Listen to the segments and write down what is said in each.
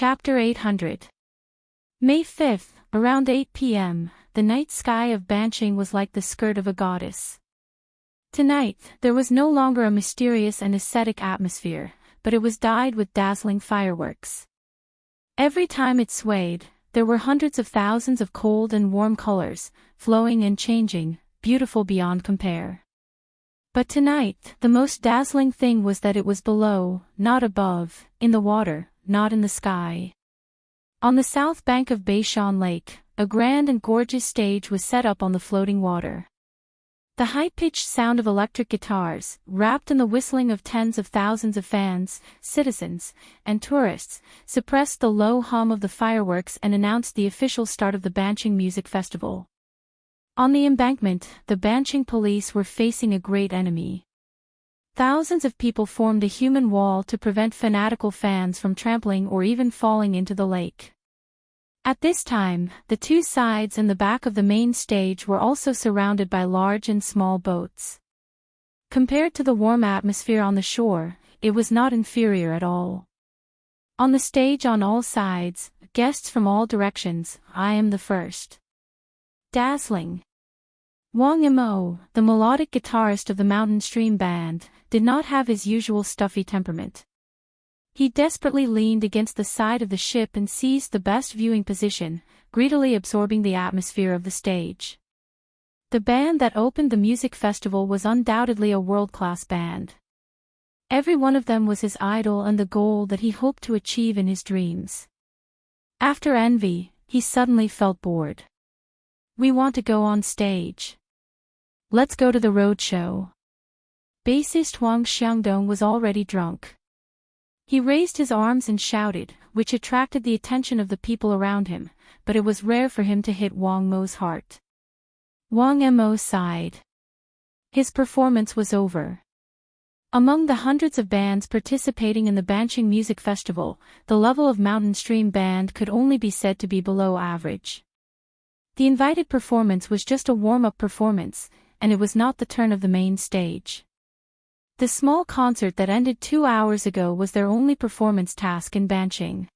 Chapter 800. May 5th, around 8 p.m., the night sky of Banching was like the skirt of a goddess. Tonight, there was no longer a mysterious and ascetic atmosphere, but it was dyed with dazzling fireworks. Every time it swayed, there were hundreds of thousands of cold and warm colors, flowing and changing, beautiful beyond compare. But tonight, the most dazzling thing was that it was below, not above, in the water, not in the sky. On the south bank of Beishan Lake, a grand and gorgeous stage was set up on the floating water. The high-pitched sound of electric guitars, wrapped in the whistling of tens of thousands of fans, citizens, and tourists, suppressed the low hum of the fireworks and announced the official start of the Banching Music Festival. On the embankment, the Banching police were facing a great enemy. Thousands of people formed a human wall to prevent fanatical fans from trampling or even falling into the lake. At this time, the two sides and the back of the main stage were also surrounded by large and small boats. Compared to the warm atmosphere on the shore, it was not inferior at all. On the stage on all sides, guests from all directions, I am the first. Dazzling. Wang Mo, the melodic guitarist of the Mountain Stream Band, did not have his usual stuffy temperament. He desperately leaned against the side of the ship and seized the best viewing position, greedily absorbing the atmosphere of the stage. The band that opened the music festival was undoubtedly a world-class band. Every one of them was his idol and the goal that he hoped to achieve in his dreams. After envy, he suddenly felt bored. We want to go on stage. Let's go to the roadshow. Bassist Huang Xiangdong was already drunk. He raised his arms and shouted, which attracted the attention of the people around him, but it was rare for him to hit Wang Mo's heart. Wang Mo sighed. His performance was over. Among the hundreds of bands participating in the Banching Music Festival, the level of Mountain Stream Band could only be said to be below average. The invited performance was just a warm-up performance, and it was not the turn of the main stage. The small concert that ended 2 hours ago was their only performance task in Banching.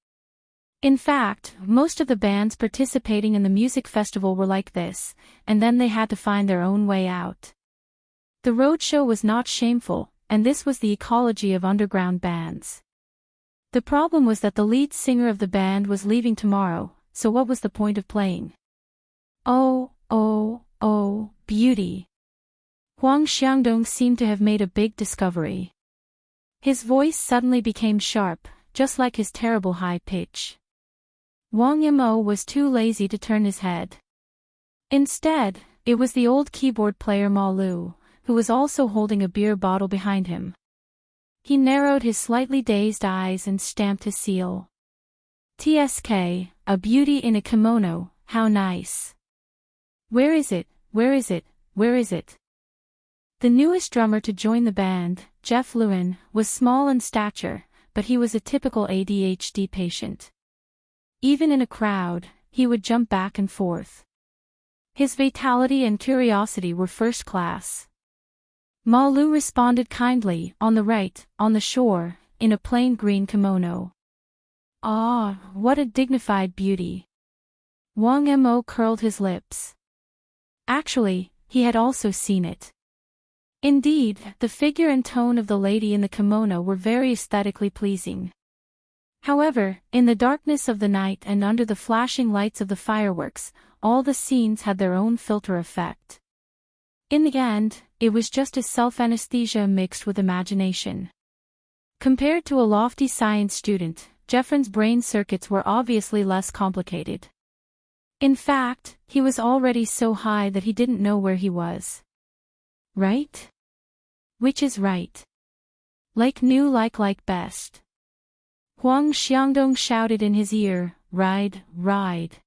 In fact, most of the bands participating in the music festival were like this, and then they had to find their own way out. The roadshow was not shameful, and this was the ecology of underground bands. The problem was that the lead singer of the band was leaving tomorrow, so what was the point of playing? Oh, beauty. Huang Xiangdong seemed to have made a big discovery. His voice suddenly became sharp, just like his terrible high pitch. Wang Mo was too lazy to turn his head. Instead, it was the old keyboard player Ma Lu, who was also holding a beer bottle behind him. He narrowed his slightly dazed eyes and stamped his seal. TSK, a beauty in a kimono, how nice. Where is it, where is it, where is it? The newest drummer to join the band, Jeff Lewin, was small in stature, but he was a typical ADHD patient. Even in a crowd, he would jump back and forth. His vitality and curiosity were first class. Ma Lu responded kindly, on the right, on the shore, in a plain green kimono. Ah, what a dignified beauty. Wang Mo curled his lips. Actually, he had also seen it. Indeed, the figure and tone of the lady in the kimono were very aesthetically pleasing. However, in the darkness of the night and under the flashing lights of the fireworks, all the scenes had their own filter effect. In the end, it was just as self-anesthesia mixed with imagination. Compared to a lofty science student, Jeffrin's brain circuits were obviously less complicated. In fact, he was already so high that he didn't know where he was. Right? Which is right? Like new like best. Huang Xiangdong shouted in his ear, ride, ride.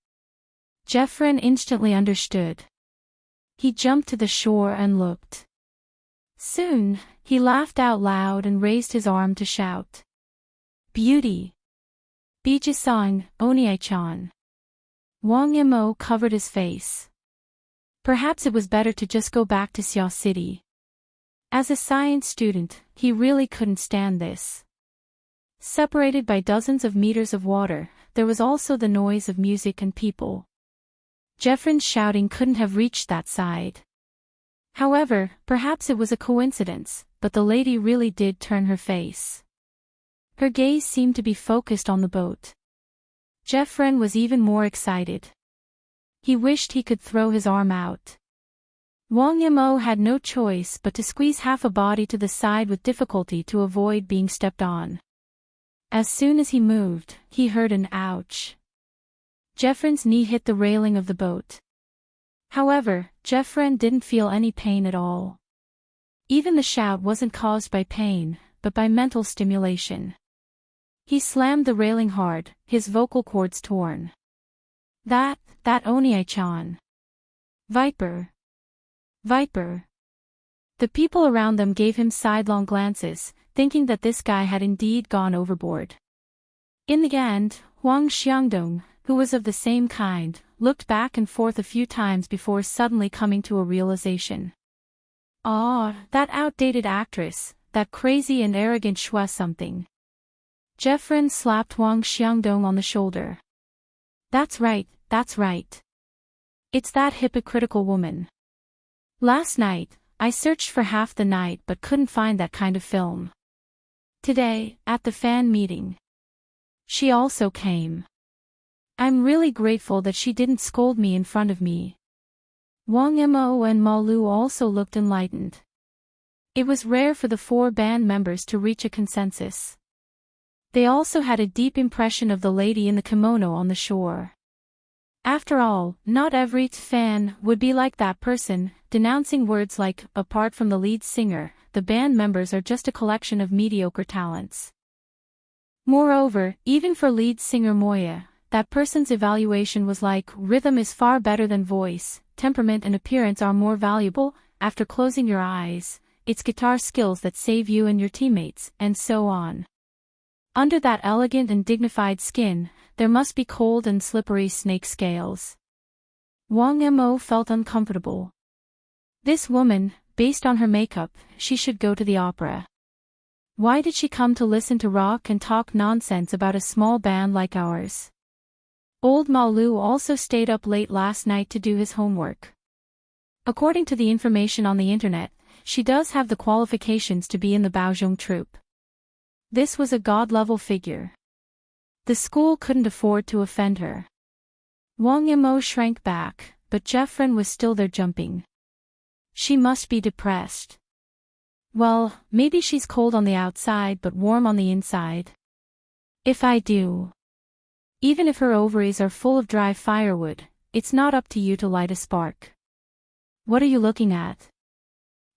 Jeffrin instantly understood. He jumped to the shore and looked. Soon, he laughed out loud and raised his arm to shout. Beauty! Bijisang, Oniai-chan. Wang Mo covered his face. Perhaps it was better to just go back to Xia City. As a science student, he really couldn't stand this. Separated by dozens of meters of water, there was also the noise of music and people. Jeffrin's shouting couldn't have reached that side. However, perhaps it was a coincidence, but the lady really did turn her face. Her gaze seemed to be focused on the boat. Jeffrin was even more excited. He wished he could throw his arm out. Wang Yimou had no choice but to squeeze half a body to the side with difficulty to avoid being stepped on. As soon as he moved, he heard an ouch. Jeffrin's knee hit the railing of the boat. However, Jeffrin didn't feel any pain at all. Even the shout wasn't caused by pain, but by mental stimulation. He slammed the railing hard, his vocal cords torn. That Onii-chan. Viper. Viper. The people around them gave him sidelong glances, thinking that this guy had indeed gone overboard. In the end, Huang Xiangdong, who was of the same kind, looked back and forth a few times before suddenly coming to a realization. That outdated actress, that crazy and arrogant Shua something. Jeffrin slapped Huang Xiangdong on the shoulder. That's right. It's that hypocritical woman. Last night, I searched for half the night but couldn't find that kind of film. Today, at the fan meeting, she also came. I'm really grateful that she didn't scold me in front of me. Wang Yimou and Ma Lu also looked enlightened. It was rare for the 4 band members to reach a consensus. They also had a deep impression of the lady in the kimono on the shore. After all, not every fan would be like that person, denouncing words like, apart from the lead singer, the band members are just a collection of mediocre talents. Moreover, even for lead singer Moya, that person's evaluation was like, rhythm is far better than voice, temperament and appearance are more valuable, after closing your eyes, it's guitar skills that save you and your teammates, and so on. Under that elegant and dignified skin, there must be cold and slippery snake scales. Wang Yimou felt uncomfortable. This woman, based on her makeup, she should go to the opera. Why did she come to listen to rock and talk nonsense about a small band like ours? Old Ma Lu also stayed up late last night to do his homework. According to the information on the internet, she does have the qualifications to be in the Baozhong troupe. This was a god-level figure. The school couldn't afford to offend her. Wang Yimou shrank back, but Jeffrin was still there jumping. She must be depressed. Well, maybe she's cold on the outside but warm on the inside. If I do. Even if her ovaries are full of dry firewood, it's not up to you to light a spark. What are you looking at?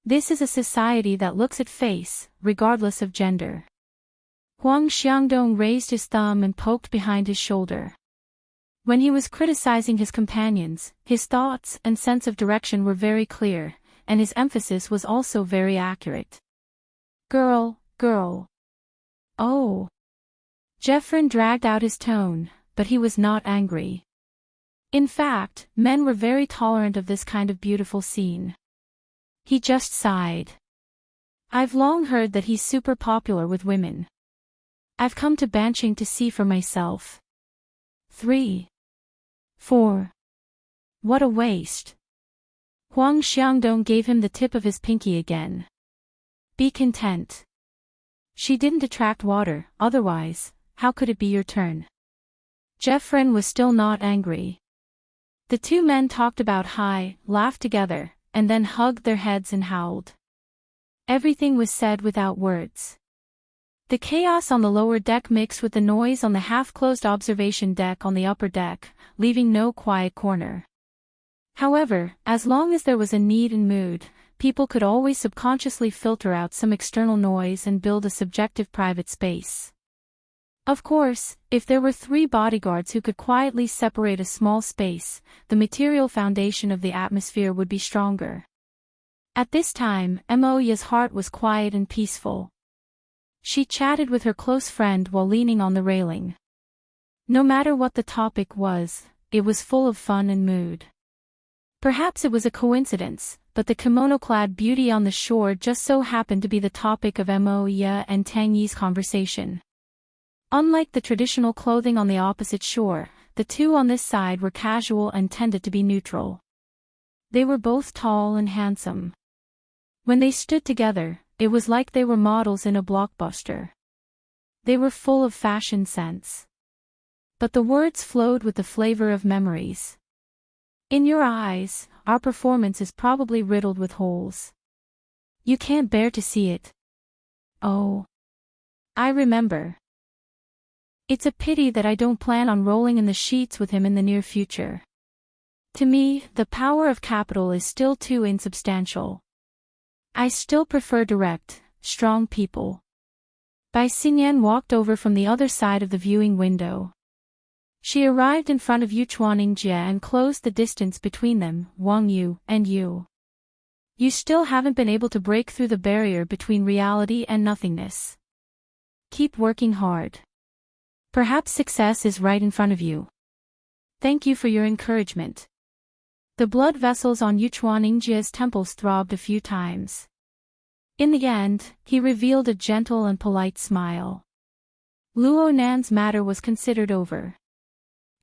This is a society that looks at face, regardless of gender. Huang Xiangdong raised his thumb and poked behind his shoulder. When he was criticizing his companions, his thoughts and sense of direction were very clear, and his emphasis was also very accurate. Girl. Oh. Jeffrin dragged out his tone, but he was not angry. In fact, men were very tolerant of this kind of beautiful scene. He just sighed. I've long heard that he's super popular with women. I've come to Banqing to see for myself. 3. 4. What a waste. Huang Xiangdong gave him the tip of his pinky again. Be content. She didn't attract water, otherwise, how could it be your turn? Jeffrin was still not angry. The 2 men talked about laughed together, and then hugged their heads and howled. Everything was said without words. The chaos on the lower deck mixed with the noise on the half-closed observation deck on the upper deck, leaving no quiet corner. However, as long as there was a need and mood, people could always subconsciously filter out some external noise and build a subjective private space. Of course, if there were 3 bodyguards who could quietly separate a small space, the material foundation of the atmosphere would be stronger. At this time, Moya's heart was quiet and peaceful. She chatted with her close friend while leaning on the railing. No matter what the topic was, it was full of fun and mood. Perhaps it was a coincidence, but the kimono-clad beauty on the shore just so happened to be the topic of Moya and Tang Yi's conversation. Unlike the traditional clothing on the opposite shore, the two on this side were casual and tended to be neutral. They were both tall and handsome. When they stood together, it was like they were models in a blockbuster. They were full of fashion sense. But the words flowed with the flavor of memories. In your eyes, our performance is probably riddled with holes. You can't bear to see it. Oh. I remember. It's a pity that I don't plan on rolling in the sheets with him in the near future. To me, the power of capital is still too insubstantial. I still prefer direct, strong people. Bai Xinyan walked over from the other side of the viewing window. She arrived in front of Yu Chuaningjie and closed the distance between them, Wang Yu and you. You still haven't been able to break through the barrier between reality and nothingness. Keep working hard. Perhaps success is right in front of you. Thank you for your encouragement. The blood vessels on Yu Chuaningjie's temples throbbed a few times. In the end, he revealed a gentle and polite smile. Luo Nan's matter was considered over.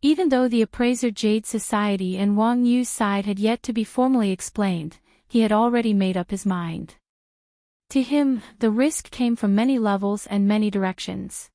Even though the appraiser Jade Society and Wang Yu's side had yet to be formally explained, he had already made up his mind. To him, the risk came from many levels and many directions.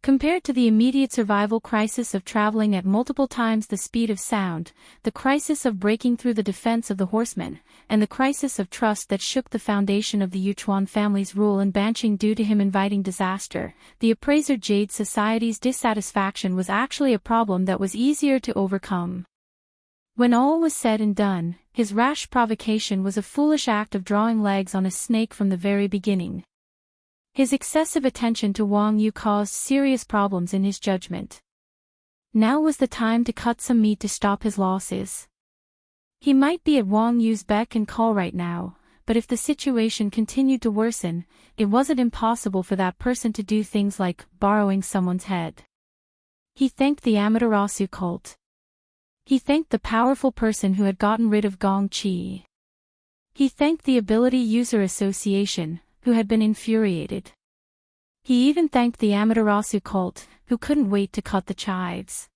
Compared to the immediate survival crisis of traveling at multiple times the speed of sound, the crisis of breaking through the defense of the horsemen, and the crisis of trust that shook the foundation of the Yuchuan family's rule in Banqing due to him inviting disaster, the appraiser Jade Society's dissatisfaction was actually a problem that was easier to overcome. When all was said and done, his rash provocation was a foolish act of drawing legs on a snake from the very beginning. His excessive attention to Wang Yu caused serious problems in his judgment. Now was the time to cut some meat to stop his losses. He might be at Wang Yu's beck and call right now, but if the situation continued to worsen, it wasn't impossible for that person to do things like borrowing someone's head. He thanked the Amaterasu cult. He thanked the powerful person who had gotten rid of Gong Qi. He thanked the Ability User Association, who had been infuriated. He even thanked the Amaterasu cult, who couldn't wait to cut the chives.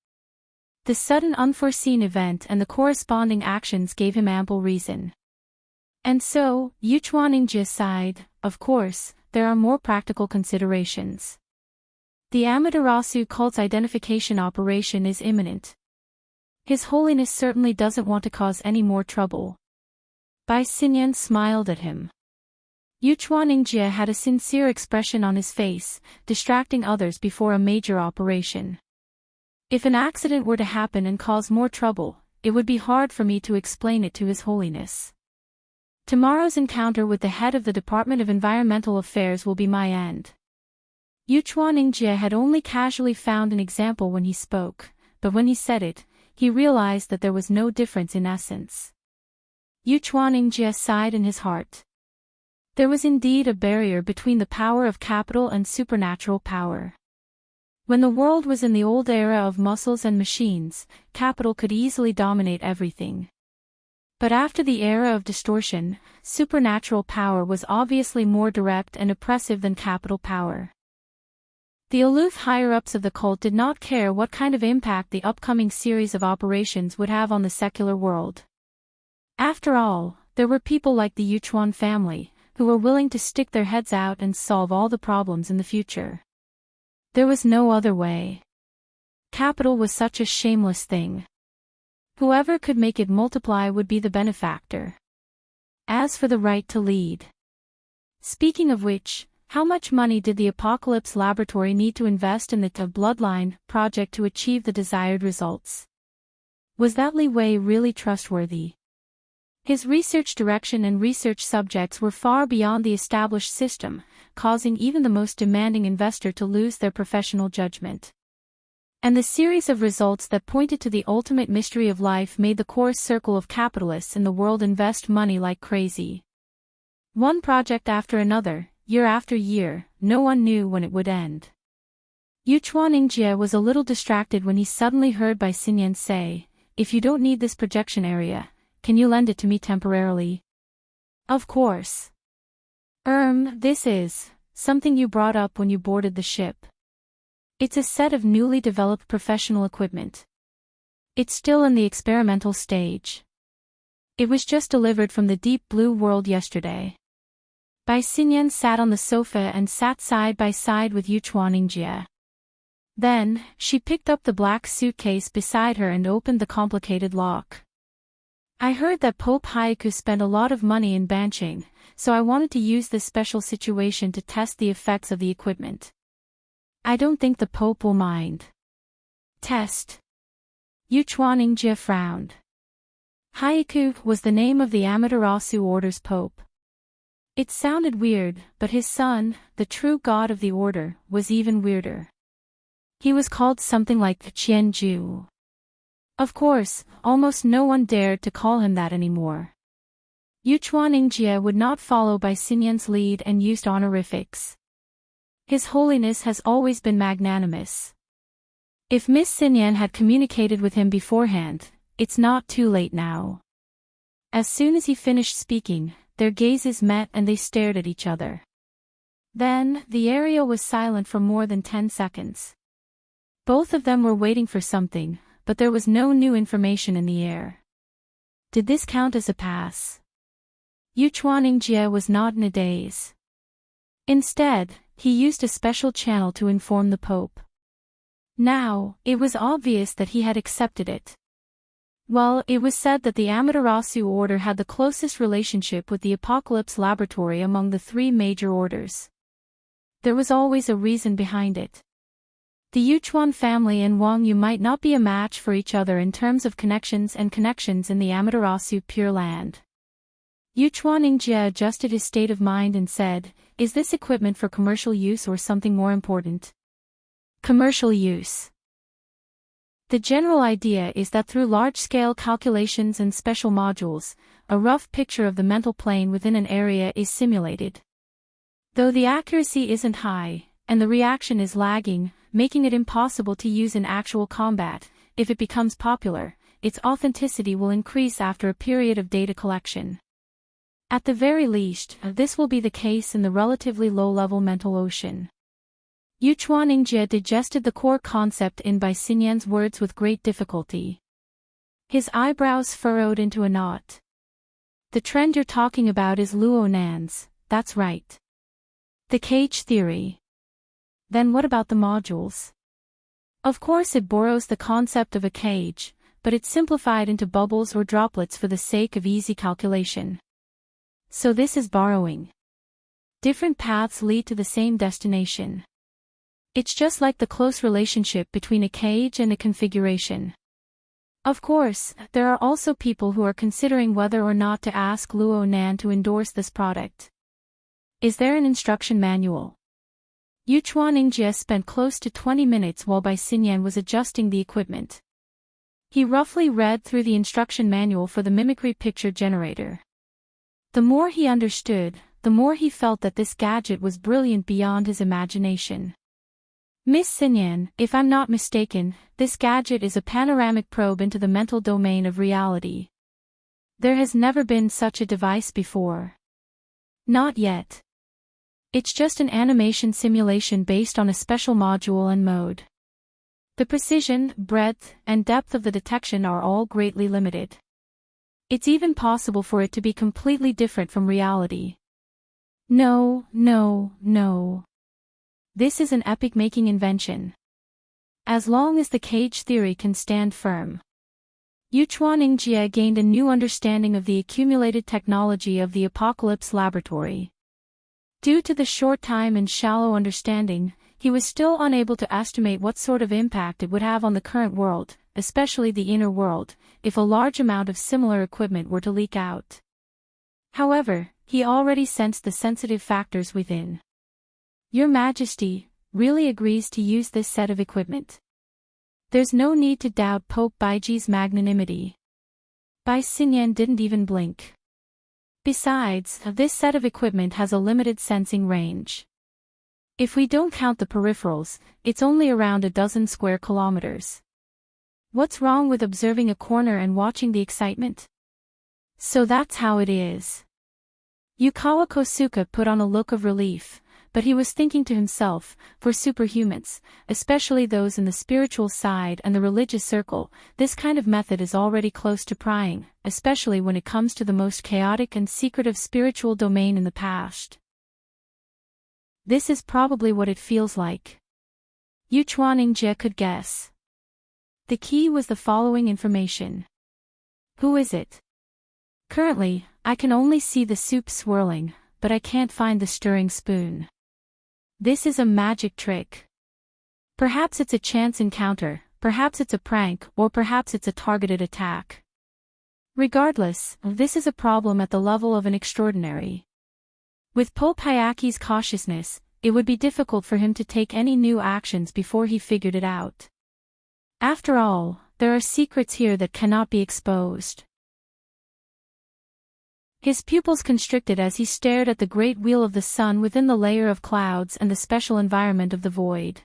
The sudden unforeseen event and the corresponding actions gave him ample reason. And so, Yu Chuaningjie sighed, of course, there are more practical considerations. The Amaterasu cult's identification operation is imminent. His Holiness certainly doesn't want to cause any more trouble. Bai Xinyan smiled at him. Yu Chuaningjie had a sincere expression on his face, distracting others before a major operation. If an accident were to happen and cause more trouble, it would be hard for me to explain it to His Holiness. Tomorrow's encounter with the head of the Department of Environmental Affairs will be my end. Yu Chuaningjie had only casually found an example when he spoke, but when he said it, he realized that there was no difference in essence. Yu Chuaningjie sighed in his heart. There was indeed a barrier between the power of capital and supernatural power. When the world was in the old era of muscles and machines, capital could easily dominate everything. But after the era of distortion, supernatural power was obviously more direct and oppressive than capital power. The aloof higher-ups of the cult did not care what kind of impact the upcoming series of operations would have on the secular world. After all, there were people like the Yuchuan family, who were willing to stick their heads out and solve all the problems in the future. There was no other way. Capital was such a shameless thing. Whoever could make it multiply would be the benefactor. As for the right to lead. Speaking of which, how much money did the Apocalypse Laboratory need to invest in the Bloodline project to achieve the desired results? Was that Li Wei really trustworthy? His research direction and research subjects were far beyond the established system, causing even the most demanding investor to lose their professional judgment. And the series of results that pointed to the ultimate mystery of life made the core circle of capitalists in the world invest money like crazy. One project after another, year after year, no one knew when it would end. Yu Chuaningjie was a little distracted when he suddenly heard Bai Xinyan say, "If you don't need this projection area, can you lend it to me temporarily?" "Of course. This is something you brought up when you boarded the ship." It's a set of newly developed professional equipment. It's still in the experimental stage. It was just delivered from the deep blue world yesterday. Bai Xinyan sat on the sofa and sat side by side with Yuchuaningjie. Then, she picked up the black suitcase beside her and opened the complicated lock. I heard that Pope Haiku spent a lot of money in Banqing, so I wanted to use this special situation to test the effects of the equipment. I don't think the Pope will mind. Test. Yuchuaningjie frowned. Haiku was the name of the Amaterasu Order's Pope. It sounded weird, but his son, the true god of the order, was even weirder. He was called something like Qianju. Of course, almost no one dared to call him that anymore. Yuchuaningjie would not follow Bai Xinyan's lead and used honorifics. His Holiness has always been magnanimous. If Miss Xinyan had communicated with him beforehand, it's not too late now. As soon as he finished speaking, their gazes met and they stared at each other. Then, the area was silent for more than 10 seconds. Both of them were waiting for something, but there was no new information in the air. Did this count as a pass? Yuchuaningjie was not in a daze. Instead, he used a special channel to inform the Pope. Now, it was obvious that he had accepted it. Well, it was said that the Amaterasu Order had the closest relationship with the Apocalypse Laboratory among the three major orders. There was always a reason behind it. The Yuchuan family and Wang Yu might not be a match for each other in terms of connections in the Amaterasu Pure Land. Yuchuaningjie adjusted his state of mind and said, "Is this equipment for commercial use or something more important?" Commercial use. The general idea is that through large-scale calculations and special modules, a rough picture of the mental plane within an area is simulated. Though the accuracy isn't high, and the reaction is lagging, making it impossible to use in actual combat, if it becomes popular, its authenticity will increase after a period of data collection. At the very least, this will be the case in the relatively low-level mental ocean. Yuchuaningjie digested the core concept in Bai Xinyan's words with great difficulty. His eyebrows furrowed into a knot. The trend you're talking about is Luo Nan's, that's right. The cage theory. Then what about the modules? Of course it borrows the concept of a cage, but it's simplified into bubbles or droplets for the sake of easy calculation. So this is borrowing. Different paths lead to the same destination. It's just like the close relationship between a cage and a configuration. Of course, there are also people who are considering whether or not to ask Luo Nan to endorse this product. Is there an instruction manual? Yuchuaningjie spent close to 20 minutes while Bai Xinyan was adjusting the equipment. He roughly read through the instruction manual for the mimicry picture generator. The more he understood, the more he felt that this gadget was brilliant beyond his imagination. Miss Xinyan, if I'm not mistaken, this gadget is a panoramic probe into the mental domain of reality. There has never been such a device before. Not yet. It's just an animation simulation based on a special module and mode. The precision, breadth, and depth of the detection are all greatly limited. It's even possible for it to be completely different from reality. No. This is an epic-making invention. As long as the cage theory can stand firm. Yuchuaningjie gained a new understanding of the accumulated technology of the Apocalypse Laboratory. Due to the short time and shallow understanding, he was still unable to estimate what sort of impact it would have on the current world, especially the inner world, if a large amount of similar equipment were to leak out. However, he already sensed the sensitive factors within. Your Majesty really agrees to use this set of equipment. There's no need to doubt Pope Baiji's magnanimity. Bai Xinyan didn't even blink. Besides, this set of equipment has a limited sensing range. If we don't count the peripherals, it's only around a dozen square kilometers. What's wrong with observing a corner and watching the excitement? So that's how it is. Yukawa Kosuke put on a look of relief, but he was thinking to himself, for superhumans, especially those in the spiritual side and the religious circle, this kind of method is already close to prying, especially when it comes to the most chaotic and secretive spiritual domain in the past. This is probably what it feels like. Yu Chuaningjie could guess. The key was the following information. Who is it? Currently, I can only see the soup swirling, but I can't find the stirring spoon. This is a magic trick. Perhaps it's a chance encounter, perhaps it's a prank, or perhaps it's a targeted attack. Regardless, this is a problem at the level of an extraordinary. With Pope Hayaki's cautiousness, it would be difficult for him to take any new actions before he figured it out. After all, there are secrets here that cannot be exposed. His pupils constricted as he stared at the great wheel of the sun within the layer of clouds and the special environment of the void.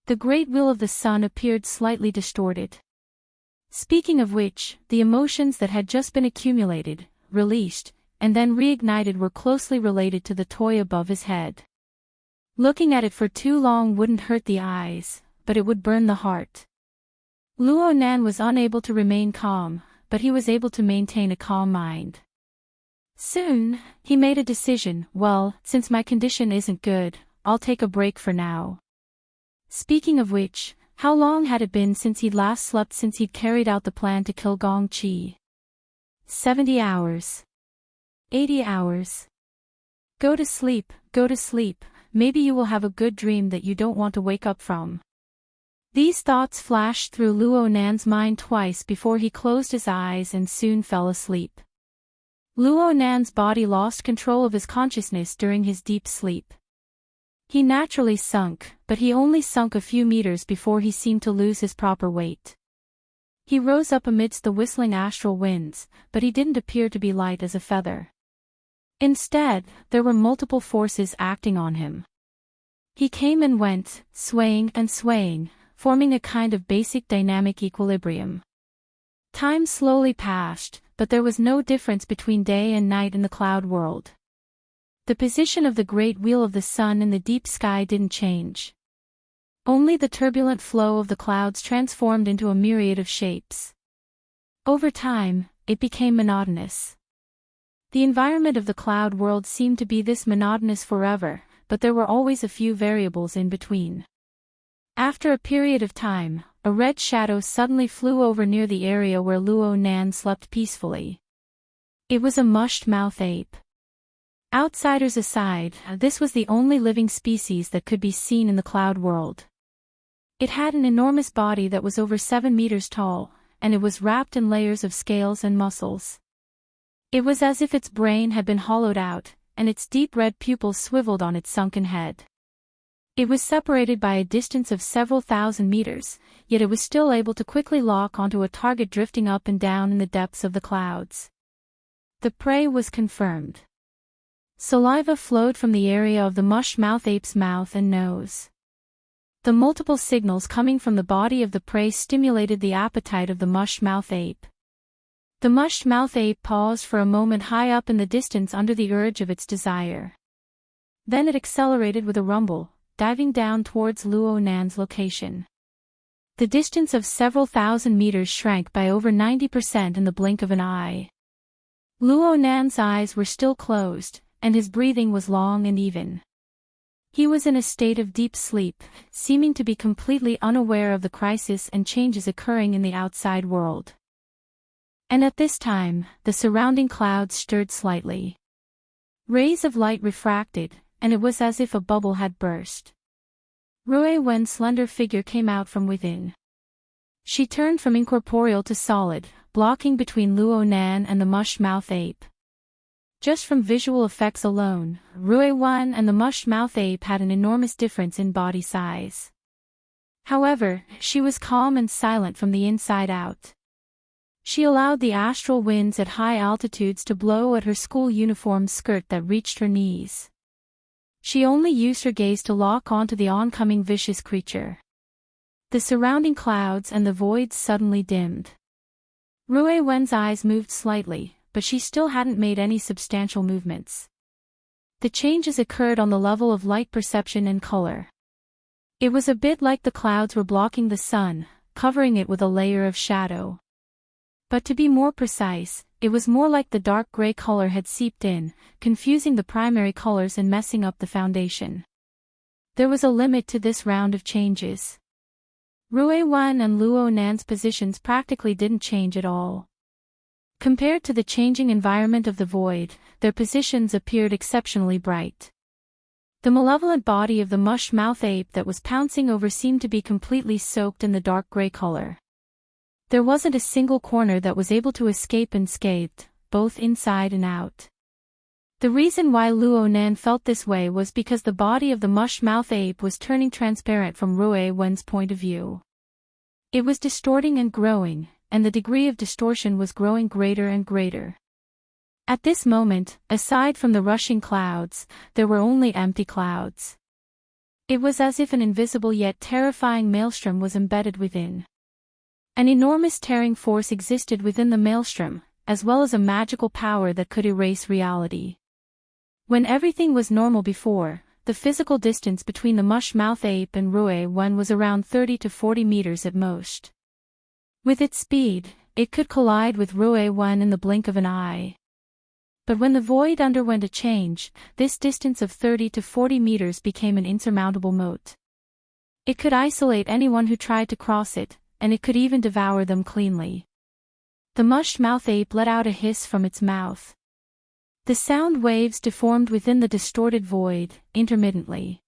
The great wheel of the sun appeared slightly distorted. Speaking of which, the emotions that had just been accumulated, released, and then reignited were closely related to the toy above his head. Looking at it for too long wouldn't hurt the eyes, but it would burn the heart. Luo Nan was unable to remain calm, but he was able to maintain a calm mind. Soon, he made a decision. Well, since my condition isn't good, I'll take a break for now. Speaking of which, how long had it been since he'd last slept since he'd carried out the plan to kill Gong Qi? 70 hours. 80 hours. Go to sleep, maybe you will have a good dream that you don't want to wake up from. These thoughts flashed through Luo Nan's mind twice before he closed his eyes and soon fell asleep. Luo Nan's body lost control of his consciousness during his deep sleep. He naturally sunk, but he only sunk a few meters before he seemed to lose his proper weight. He rose up amidst the whistling astral winds, but he didn't appear to be light as a feather. Instead, there were multiple forces acting on him. He came and went, swaying and swaying, forming a kind of basic dynamic equilibrium. Time slowly passed, but there was no difference between day and night in the cloud world. The position of the great wheel of the sun in the deep sky didn't change. Only the turbulent flow of the clouds transformed into a myriad of shapes. Over time, it became monotonous. The environment of the cloud world seemed to be this monotonous forever, but there were always a few variables in between. After a period of time, a red shadow suddenly flew over near the area where Luo Nan slept peacefully. It was a mushed-mouth ape. Outsiders aside, this was the only living species that could be seen in the cloud world. It had an enormous body that was over 7 meters tall, and it was wrapped in layers of scales and muscles. It was as if its brain had been hollowed out, and its deep red pupils swiveled on its sunken head. It was separated by a distance of several thousand meters, yet it was still able to quickly lock onto a target drifting up and down in the depths of the clouds. The prey was confirmed. Saliva flowed from the area of the mush-mouth ape's mouth and nose. The multiple signals coming from the body of the prey stimulated the appetite of the mush-mouth ape. The mush-mouth ape paused for a moment high up in the distance under the urge of its desire. Then it accelerated with a rumble, diving down towards Luo Nan's location. The distance of several thousand meters shrank by over 90% in the blink of an eye. Luo Nan's eyes were still closed, and his breathing was long and even. He was in a state of deep sleep, seeming to be completely unaware of the crisis and changes occurring in the outside world. And at this time, the surrounding clouds stirred slightly. Rays of light refracted, and it was as if a bubble had burst. Rui Wen's slender figure came out from within. She turned from incorporeal to solid, blocking between Luo Nan and the mush-mouth ape. Just from visual effects alone, Rui Wen and the mush-mouth ape had an enormous difference in body size. However, she was calm and silent from the inside out. She allowed the astral winds at high altitudes to blow at her school uniform skirt that reached her knees. She only used her gaze to lock onto the oncoming vicious creature. The surrounding clouds and the voids suddenly dimmed. Rui Wen's eyes moved slightly, but she still hadn't made any substantial movements. The changes occurred on the level of light perception and color. It was a bit like the clouds were blocking the sun, covering it with a layer of shadow. But to be more precise, it was more like the dark gray color had seeped in, confusing the primary colors and messing up the foundation. There was a limit to this round of changes. Rui Wan and Luo Nan's positions practically didn't change at all. Compared to the changing environment of the void, their positions appeared exceptionally bright. The malevolent body of the mush-mouth ape that was pouncing over seemed to be completely soaked in the dark gray color. There wasn't a single corner that was able to escape unscathed, both inside and out. The reason why Luo Nan felt this way was because the body of the mush-mouth ape was turning transparent from Rui Wen's point of view. It was distorting and growing, and the degree of distortion was growing greater and greater. At this moment, aside from the rushing clouds, there were only empty clouds. It was as if an invisible yet terrifying maelstrom was embedded within. An enormous tearing force existed within the maelstrom, as well as a magical power that could erase reality. When everything was normal before, the physical distance between the mush-mouth ape and Rui Wen was around 30 to 40 meters at most. With its speed, it could collide with Rui Wen in the blink of an eye. But when the void underwent a change, this distance of 30 to 40 meters became an insurmountable moat. It could isolate anyone who tried to cross it, and it could even devour them cleanly. The mush-mouth ape let out a hiss from its mouth. The sound waves deformed within the distorted void, intermittently.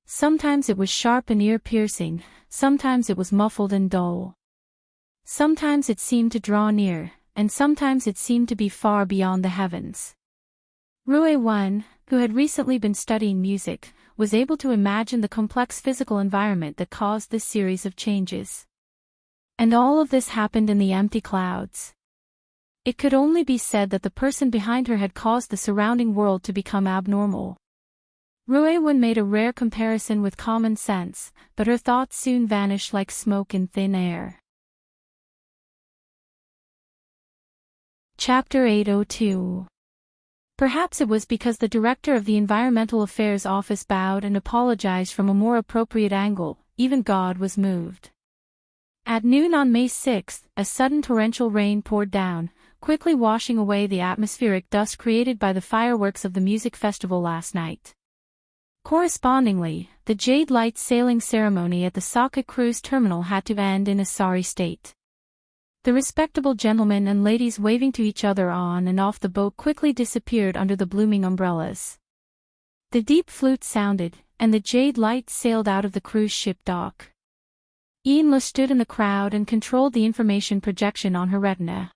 Sometimes it was sharp and ear-piercing, sometimes it was muffled and dull. Sometimes it seemed to draw near, and sometimes it seemed to be far beyond the heavens. Rui Wen, who had recently been studying music, was able to imagine the complex physical environment that caused this series of changes. And all of this happened in the empty clouds. It could only be said that the person behind her had caused the surrounding world to become abnormal. Rui Wen made a rare comparison with common sense, but her thoughts soon vanished like smoke in thin air. Chapter 802. Perhaps it was because the director of the Environmental Affairs Office bowed and apologized from a more appropriate angle, even God was moved. At noon on May 6, a sudden torrential rain poured down, quickly washing away the atmospheric dust created by the fireworks of the music festival last night. Correspondingly, the Jade Light sailing ceremony at the Sokka cruise terminal had to end in a sorry state. The respectable gentlemen and ladies waving to each other on and off the boat quickly disappeared under the blooming umbrellas. The deep flute sounded, and the Jade Light sailed out of the cruise ship dock. Yinlu stood in the crowd and controlled the information projection on her retina.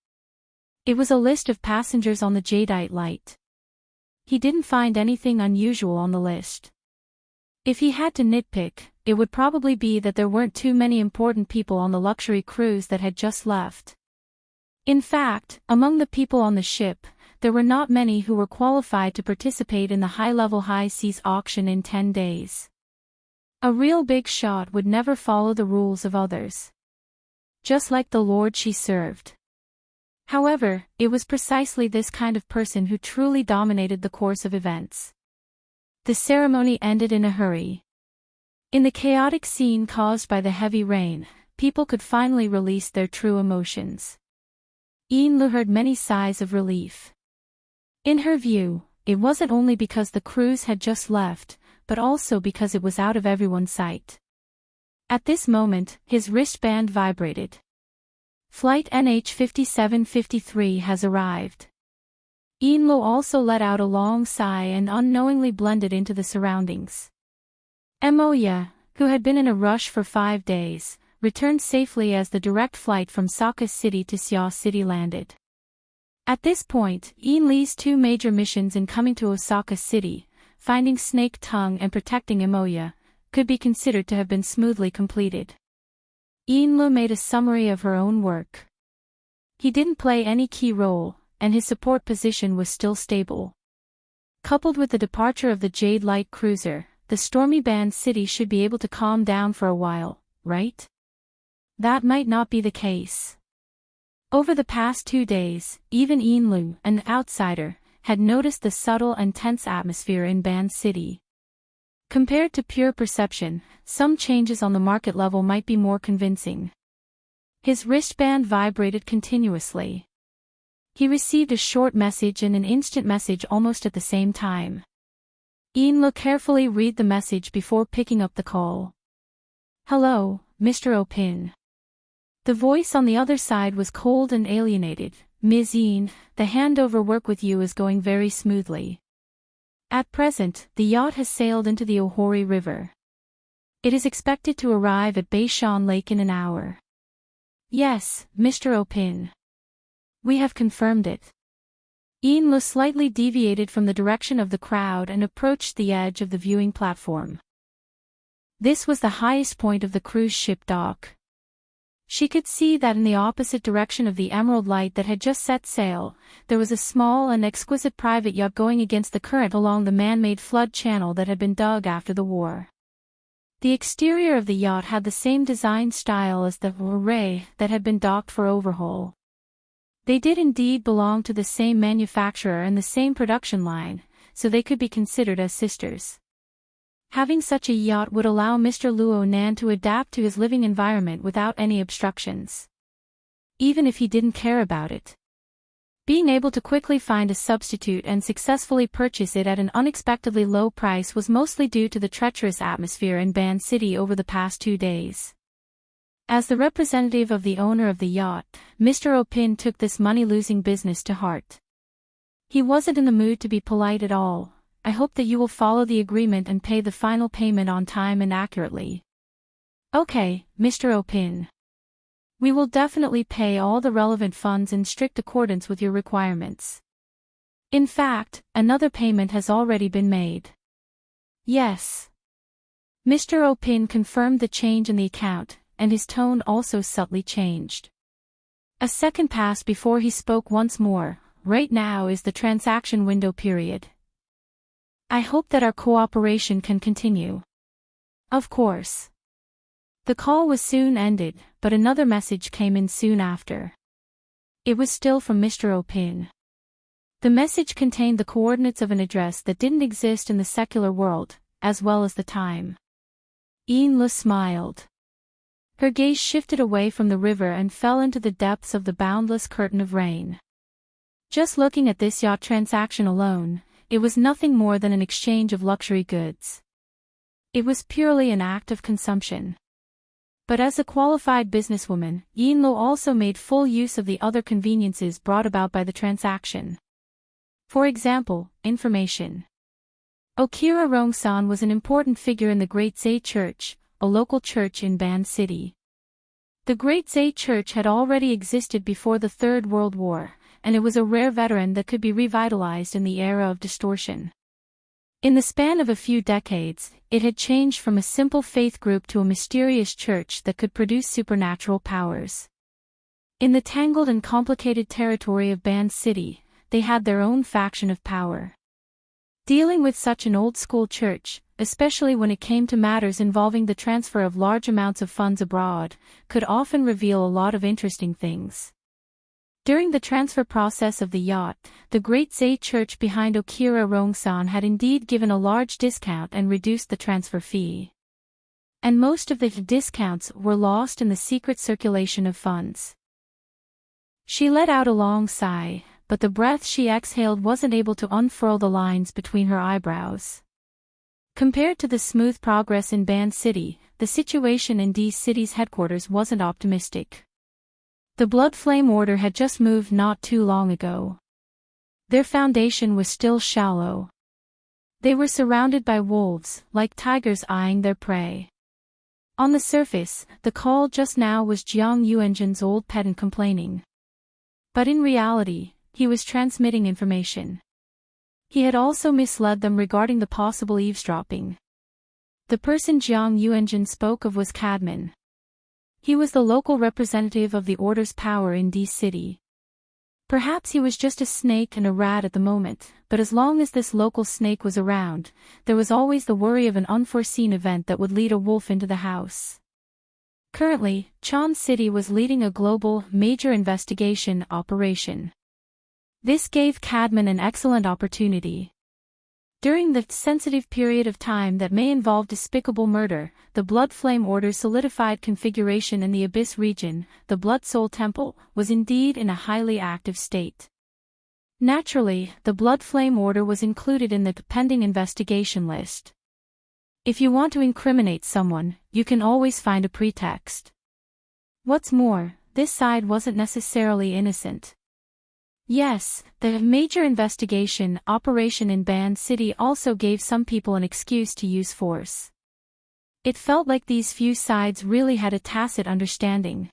It was a list of passengers on the Jadeite Light. He didn't find anything unusual on the list. If he had to nitpick, it would probably be that there weren't too many important people on the luxury cruise that had just left. In fact, among the people on the ship, there were not many who were qualified to participate in the high-level high seas auction in 10 days. A real big shot would never follow the rules of others. Just like the Lord she served. However, it was precisely this kind of person who truly dominated the course of events. The ceremony ended in a hurry. In the chaotic scene caused by the heavy rain, people could finally release their true emotions. Yinlu heard many sighs of relief. In her view, it wasn't only because the cruise had just left, but also because it was out of everyone's sight. At this moment, his wristband vibrated. Flight NH5753 has arrived. Yinlu also let out a long sigh and unknowingly blended into the surroundings. Moya, who had been in a rush for 5 days, returned safely as the direct flight from Sokka City to Xia City landed. At this point, Yinlu's 2 major missions in coming to Osaka City, finding Snake Tongue and protecting Moya, could be considered to have been smoothly completed. Yinlu made a summary of her own work. He didn't play any key role, and his support position was still stable. Coupled with the departure of the Jade Light cruiser, the stormy band city should be able to calm down for a while, right? That might not be the case. Over the past 2 days, even Yinlu, an outsider, had noticed the subtle and tense atmosphere in Band City. Compared to pure perception, some changes on the market level might be more convincing. His wristband vibrated continuously. He received a short message and an instant message almost at the same time. Ian carefully read the message before picking up the call. "Hello, Mr. O'Pin." The voice on the other side was cold and alienated. "Ms. Ian, the handover work with you is going very smoothly. At present, the yacht has sailed into the Ohori River. It is expected to arrive at Baishan Lake in an hour." "Yes, Mr. O'Pin. We have confirmed it." Ian slightly deviated from the direction of the crowd and approached the edge of the viewing platform. This was the highest point of the cruise ship dock. She could see that in the opposite direction of the emerald light that had just set sail, there was a small and exquisite private yacht going against the current along the man-made flood channel that had been dug after the war. The exterior of the yacht had the same design style as the array that had been docked for overhaul. They did indeed belong to the same manufacturer and the same production line, so they could be considered as sisters. Having such a yacht would allow Mr. Luo Nan to adapt to his living environment without any obstructions. Even if he didn't care about it. Being able to quickly find a substitute and successfully purchase it at an unexpectedly low price was mostly due to the treacherous atmosphere in Band City over the past 2 days. As the representative of the owner of the yacht, Mr. O'Pin took this money-losing business to heart. He wasn't in the mood to be polite at all. "I hope that you will follow the agreement and pay the final payment on time and accurately." "Okay, Mr. O'Pin. We will definitely pay all the relevant funds in strict accordance with your requirements. In fact, another payment has already been made." "Yes." Mr. O'Pin confirmed the change in the account, and his tone also subtly changed. A second passed before he spoke once more. "Right now is the transaction window period. I hope that our cooperation can continue." "Of course." The call was soon ended, but another message came in soon after. It was still from Mr. O'Pin. The message contained the coordinates of an address that didn't exist in the secular world, as well as the time. Ian smiled. Her gaze shifted away from the river and fell into the depths of the boundless curtain of rain. Just looking at this yacht transaction alone, it was nothing more than an exchange of luxury goods. It was purely an act of consumption. But as a qualified businesswoman, Ian also made full use of the other conveniences brought about by the transaction. For example, information. Okira Rongsan was an important figure in the Great Zay Church, a local church in Band City. The Great Zay Church had already existed before the Third World War, and it was a rare veteran that could be revitalized in the era of distortion. In the span of a few decades, it had changed from a simple faith group to a mysterious church that could produce supernatural powers. In the tangled and complicated territory of Band City, they had their own faction of power. Dealing with such an old-school church, especially when it came to matters involving the transfer of large amounts of funds abroad, could often reveal a lot of interesting things. During the transfer process of the yacht, the Great Zay Church behind Okira Rongsan had indeed given a large discount and reduced the transfer fee. And most of the discounts were lost in the secret circulation of funds. She let out a long sigh, but the breath she exhaled wasn't able to unfurl the lines between her eyebrows. Compared to the smooth progress in Band City, the situation in D City's headquarters wasn't optimistic. The Blood Flame Order had just moved not too long ago. Their foundation was still shallow. They were surrounded by wolves, like tigers eyeing their prey. On the surface, the call just now was Jiang Yuanjin's old pedant complaining. But in reality, he was transmitting information. He had also misled them regarding the possible eavesdropping. The person Jiang Yuanjin spoke of was Cadman. He was the local representative of the Order's power in D City. Perhaps he was just a snake and a rat at the moment, but as long as this local snake was around, there was always the worry of an unforeseen event that would lead a wolf into the house. Currently, Chan City was leading a global, major investigation operation. This gave Cadman an excellent opportunity. During the sensitive period of time that may involve despicable murder, the Blood Flame Order's solidified configuration in the Abyss region, the Blood Soul Temple, was indeed in a highly active state. Naturally, the Blood Flame Order was included in the pending investigation list. If you want to incriminate someone, you can always find a pretext. What's more, this side wasn't necessarily innocent. Yes, the major investigation operation in Band City also gave some people an excuse to use force. It felt like these few sides really had a tacit understanding.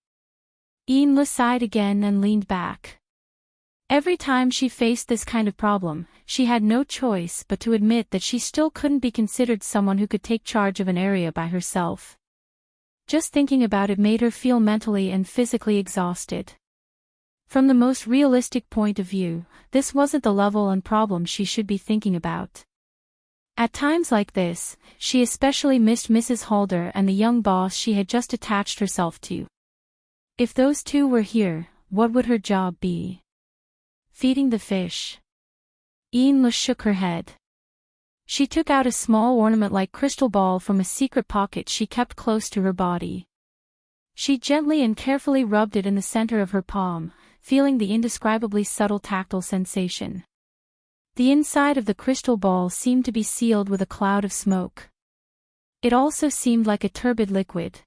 Yinlu sighed again and leaned back. Every time she faced this kind of problem, she had no choice but to admit that she still couldn't be considered someone who could take charge of an area by herself. Just thinking about it made her feel mentally and physically exhausted. From the most realistic point of view, this wasn't the level and problem she should be thinking about. At times like this, she especially missed Mrs. Halder and the young boss she had just attached herself to. If those two were here, what would her job be? Feeding the fish. Yinlu shook her head. She took out a small ornament-like crystal ball from a secret pocket she kept close to her body. She gently and carefully rubbed it in the center of her palm, feeling the indescribably subtle tactile sensation. The inside of the crystal ball seemed to be sealed with a cloud of smoke. It also seemed like a turbid liquid.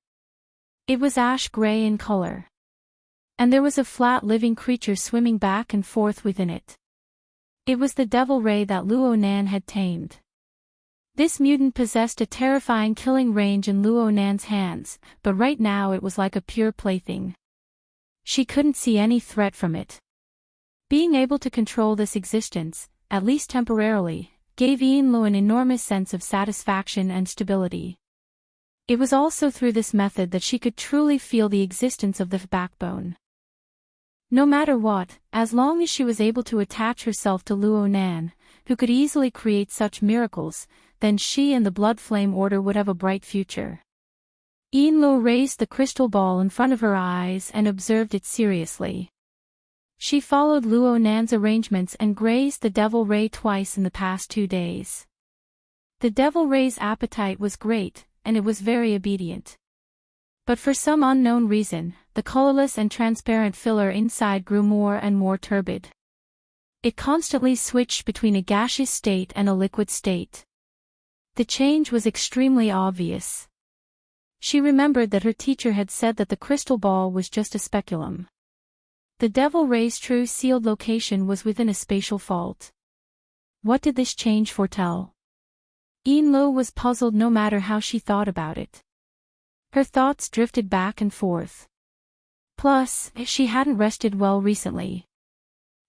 It was ash-gray in color. And there was a flat living creature swimming back and forth within it. It was the devil ray that Luo Nan had tamed. This mutant possessed a terrifying killing range in Luo Nan's hands, but right now it was like a pure plaything. She couldn't see any threat from it. Being able to control this existence, at least temporarily, gave Yinlu an enormous sense of satisfaction and stability. It was also through this method that she could truly feel the existence of the backbone. No matter what, as long as she was able to attach herself to Luo Nan, who could easily create such miracles, then she and the Blood Flame Order would have a bright future. Yinlu raised the crystal ball in front of her eyes and observed it seriously. She followed Luo Nan's arrangements and grazed the devil ray twice in the past 2 days. The devil ray's appetite was great, and it was very obedient. But for some unknown reason, the colorless and transparent filler inside grew more and more turbid. It constantly switched between a gaseous state and a liquid state. The change was extremely obvious. She remembered that her teacher had said that the crystal ball was just a speculum. The devil ray's true sealed location was within a spatial fault. What did this change foretell? Yinlu was puzzled no matter how she thought about it. Her thoughts drifted back and forth. Plus, she hadn't rested well recently.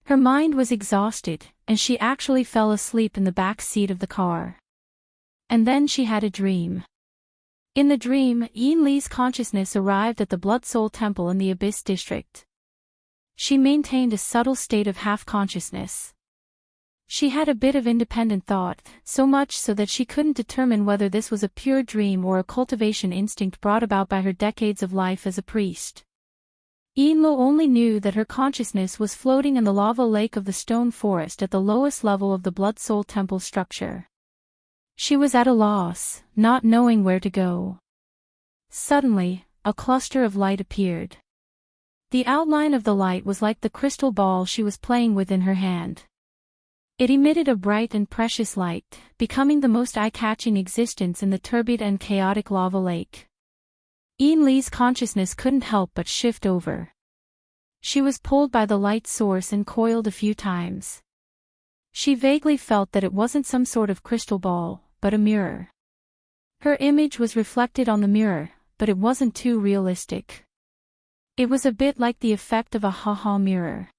Her mind was exhausted, and she actually fell asleep in the back seat of the car. And then she had a dream. In the dream, Yinlu's consciousness arrived at the Blood Soul Temple in the Abyss district. She maintained a subtle state of half-consciousness. She had a bit of independent thought, so much so that she couldn't determine whether this was a pure dream or a cultivation instinct brought about by her decades of life as a priest. Yinlu only knew that her consciousness was floating in the lava lake of the stone forest at the lowest level of the Blood Soul Temple structure. She was at a loss, not knowing where to go. Suddenly, a cluster of light appeared. The outline of the light was like the crystal ball she was playing with in her hand. It emitted a bright and precious light, becoming the most eye-catching existence in the turbid and chaotic lava lake. Yinlu's consciousness couldn't help but shift over. She was pulled by the light source and coiled a few times. She vaguely felt that it wasn't some sort of crystal ball, but a mirror. Her image was reflected on the mirror, but it wasn't too realistic. It was a bit like the effect of a ha-ha mirror.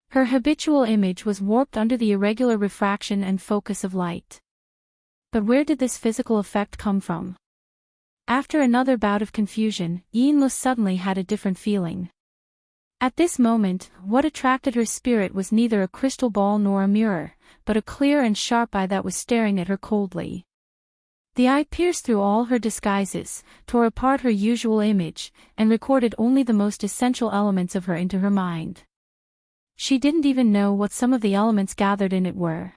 Her habitual image was warped under the irregular refraction and focus of light. But where did this physical effect come from? After another bout of confusion, Yinlu suddenly had a different feeling. At this moment, what attracted her spirit was neither a crystal ball nor a mirror, but a clear and sharp eye that was staring at her coldly. The eye pierced through all her disguises, tore apart her usual image, and recorded only the most essential elements of her into her mind. She didn't even know what some of the elements gathered in it were.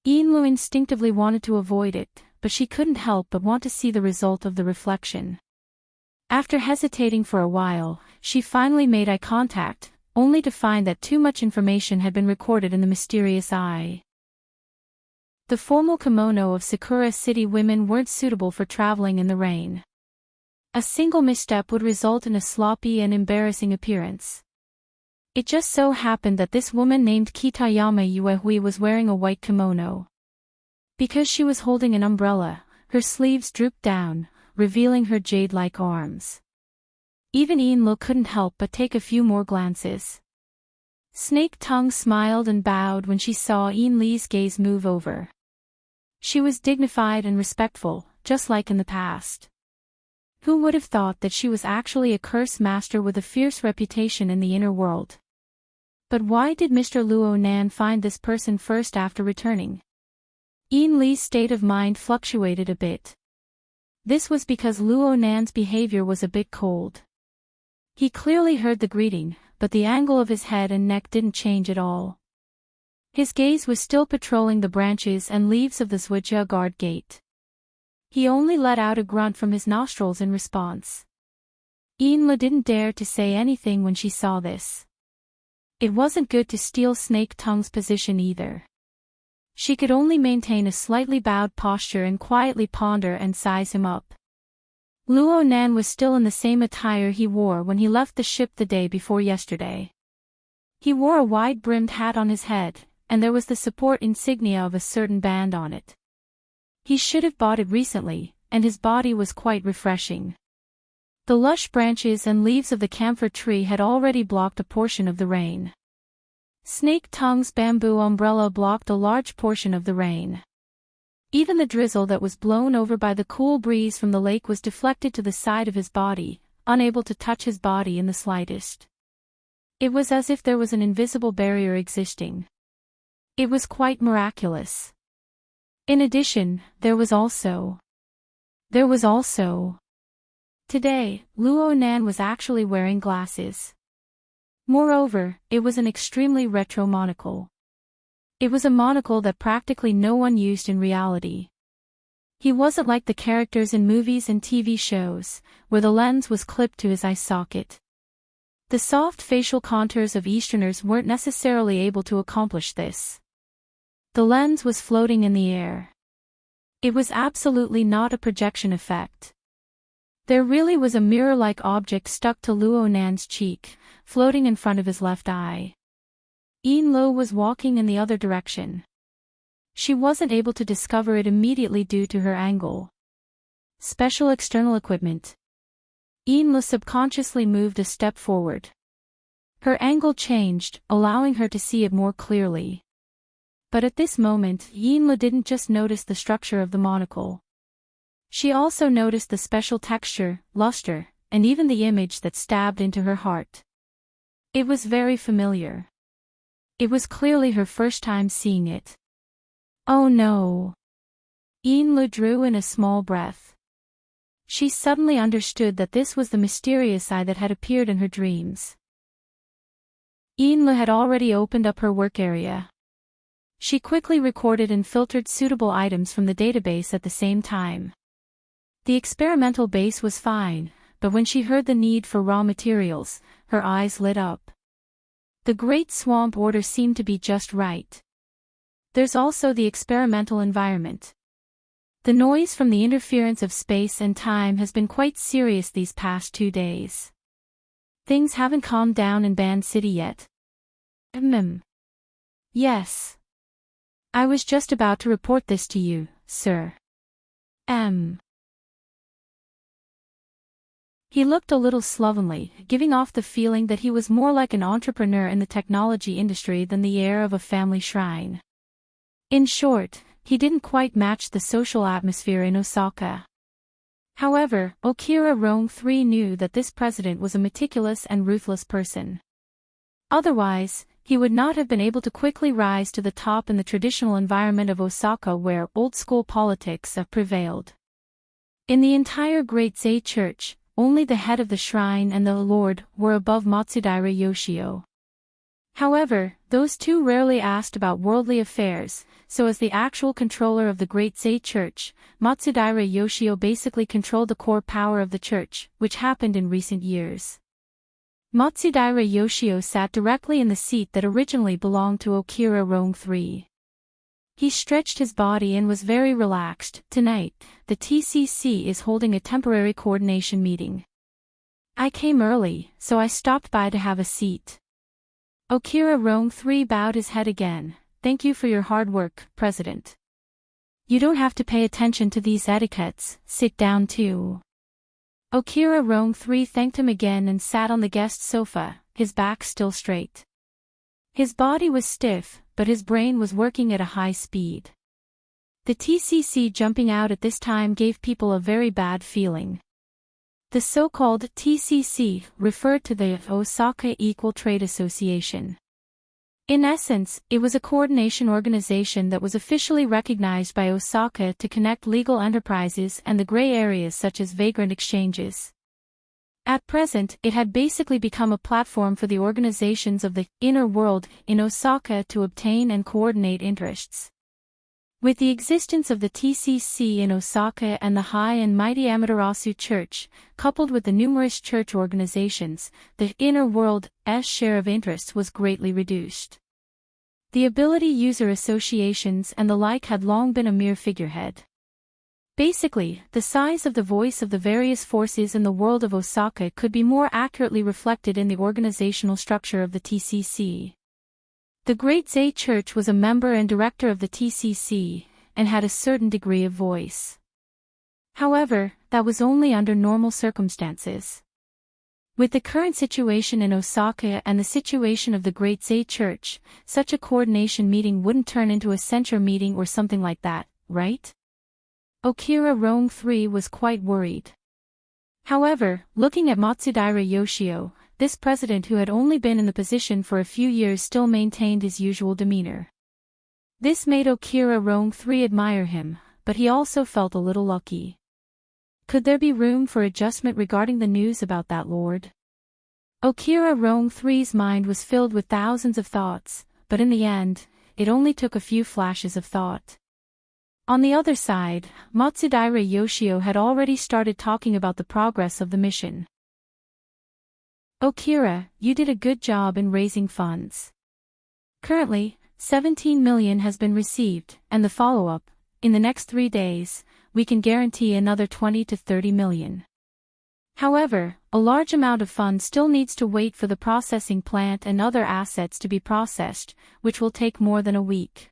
Yinlu instinctively wanted to avoid it, but she couldn't help but want to see the result of the reflection. After hesitating for a while, she finally made eye contact, only to find that too much information had been recorded in the mysterious eye. The formal kimono of Sakura City women weren't suitable for traveling in the rain. A single misstep would result in a sloppy and embarrassing appearance. It just so happened that this woman named Kitayama Yuehui was wearing a white kimono. Because she was holding an umbrella, her sleeves drooped down, revealing her jade-like arms. Even Yinlu couldn't help but take a few more glances. Snake Tongue smiled and bowed when she saw Yinlu's gaze move over. She was dignified and respectful, just like in the past. Who would have thought that she was actually a curse master with a fierce reputation in the inner world? But why did Mr. Luo Nan find this person first after returning? Yinlu's state of mind fluctuated a bit. This was because Luo Nan's behavior was a bit cold. He clearly heard the greeting, but the angle of his head and neck didn't change at all. His gaze was still patrolling the branches and leaves of the Zhuja guard gate. He only let out a grunt from his nostrils in response. Yinlu didn't dare to say anything when she saw this. It wasn't good to steal Snake Tongue's position either. She could only maintain a slightly bowed posture and quietly ponder and size him up. Luo Nan was still in the same attire he wore when he left the ship the day before yesterday. He wore a wide-brimmed hat on his head, and there was the support insignia of a certain band on it. He should have bought it recently, and his body was quite refreshing. The lush branches and leaves of the camphor tree had already blocked a portion of the rain. Snake Tongue's bamboo umbrella blocked a large portion of the rain. Even the drizzle that was blown over by the cool breeze from the lake was deflected to the side of his body, unable to touch his body in the slightest. It was as if there was an invisible barrier existing. It was quite miraculous. In addition, there was also. Today, Luo Nan was actually wearing glasses. Moreover, it was an extremely retro monocle. It was a monocle that practically no one used in reality. He wasn't like the characters in movies and TV shows, where the lens was clipped to his eye socket. The soft facial contours of Easterners weren't necessarily able to accomplish this. The lens was floating in the air. It was absolutely not a projection effect. There really was a mirror-like object stuck to Luo Nan's cheek, floating in front of his left eye. Yinlu was walking in the other direction. She wasn't able to discover it immediately due to her angle. Special external equipment. Yinlu subconsciously moved a step forward. Her angle changed, allowing her to see it more clearly. But at this moment, Yinlu didn't just notice the structure of the monocle. She also noticed the special texture, luster, and even the image that stabbed into her heart. It was very familiar. It was clearly her first time seeing it. Oh no! Yinlu drew in a small breath. She suddenly understood that this was the mysterious eye that had appeared in her dreams. Yinlu had already opened up her work area. She quickly recorded and filtered suitable items from the database at the same time. The experimental base was fine, but when she heard the need for raw materials, her eyes lit up. The Great Swamp Order seemed to be just right. There's also the experimental environment. The noise from the interference of space and time has been quite serious these past 2 days. Things haven't calmed down in Band City yet. Yes. I was just about to report this to you, sir. He looked a little slovenly, giving off the feeling that he was more like an entrepreneur in the technology industry than the heir of a family shrine. In short, he didn't quite match the social atmosphere in Osaka. However, Okira Rome III knew that this president was a meticulous and ruthless person. Otherwise, he would not have been able to quickly rise to the top in the traditional environment of Osaka where old-school politics prevailed. In the entire Great Zei Church, only the head of the shrine and the lord were above Matsudaira Yoshio. However, those two rarely asked about worldly affairs, so as the actual controller of the Great Zei Church, Matsudaira Yoshio basically controlled the core power of the church, which happened in recent years. Matsudaira Yoshio sat directly in the seat that originally belonged to Okira Rong III. He stretched his body and was very relaxed. Tonight, the TCC is holding a temporary coordination meeting. I came early, so I stopped by to have a seat. Okira Rong III bowed his head again. Thank you for your hard work, President. You don't have to pay attention to these etiquettes, sit down too. Okira Rong III thanked him again and sat on the guest sofa, his back still straight. His body was stiff, but his brain was working at a high speed. The TCC jumping out at this time gave people a very bad feeling. The so-called TCC referred to the Osaka Equal Trade Association. In essence, it was a coordination organization that was officially recognized by Osaka to connect legal enterprises and the gray areas such as vagrant exchanges. At present, it had basically become a platform for the organizations of the inner world in Osaka to obtain and coordinate interests. With the existence of the TCC in Osaka and the high and mighty Amaterasu Church, coupled with the numerous church organizations, the inner world's share of interests was greatly reduced. The ability user associations and the like had long been a mere figurehead. Basically, the size of the voice of the various forces in the world of Osaka could be more accurately reflected in the organizational structure of the TCC. The Great Zei Church was a member and director of the TCC, and had a certain degree of voice. However, that was only under normal circumstances. With the current situation in Osaka and the situation of the Great Zei Church, such a coordination meeting wouldn't turn into a censure meeting or something like that, right? Okira Rong III was quite worried. However, looking at Matsudaira Yoshio, this president who had only been in the position for a few years still maintained his usual demeanor. This made Okira Rong III admire him, but he also felt a little lucky. Could there be room for adjustment regarding the news about that lord? Okira Rong III's mind was filled with thousands of thoughts, but in the end, it only took a few flashes of thought. On the other side, Matsudaira Yoshio had already started talking about the progress of the mission. Okira, you did a good job in raising funds. Currently, 17 million has been received, and the follow-up, in the next 3 days, we can guarantee another 20 to 30 million. However, a large amount of funds still needs to wait for the processing plant and other assets to be processed, which will take more than a week.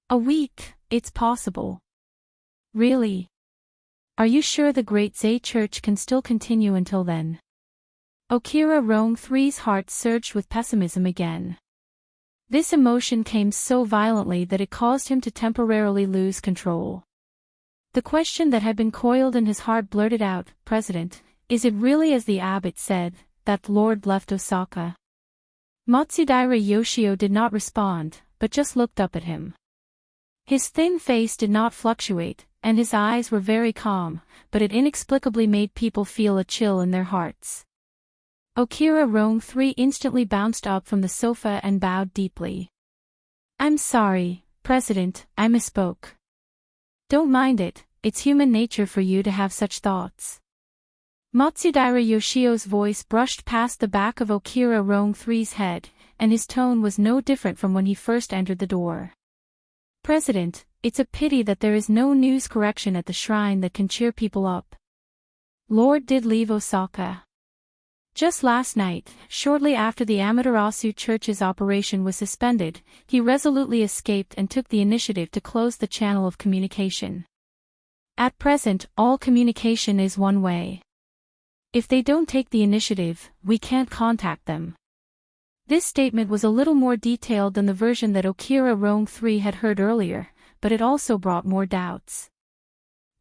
A week, it's possible. Really? Are you sure the Great Zei Church can still continue until then? Okira Rong III's heart surged with pessimism again. This emotion came so violently that it caused him to temporarily lose control. The question that had been coiled in his heart blurted out, President, is it really as the abbot said, that Lord left Osaka? Matsudaira Yoshio did not respond, but just looked up at him. His thin face did not fluctuate, and his eyes were very calm, but it inexplicably made people feel a chill in their hearts. Okira Rong III instantly bounced up from the sofa and bowed deeply. I'm sorry, President, I misspoke. Don't mind it, it's human nature for you to have such thoughts. Matsudaira Yoshio's voice brushed past the back of Okira Rong III's head, and his tone was no different from when he first entered the door. President, it's a pity that there is no news correction at the shrine that can cheer people up. Lord did leave Osaka. Just last night, shortly after the Amaterasu Church's operation was suspended, he resolutely escaped and took the initiative to close the channel of communication. At present, all communication is one way. If they don't take the initiative, we can't contact them. This statement was a little more detailed than the version that Okira Rong III had heard earlier, but it also brought more doubts.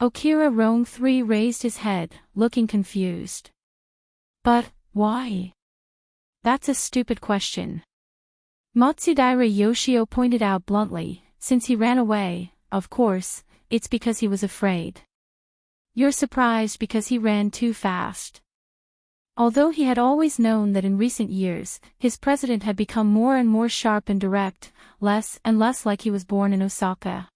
Okira Rong III raised his head, looking confused. But, why? That's a stupid question. Matsudaira Yoshio pointed out bluntly, since he ran away, of course, it's because he was afraid. You're surprised because he ran too fast. Although he had always known that in recent years, his president had become more and more sharp and direct, less and less like he was born in Osaka.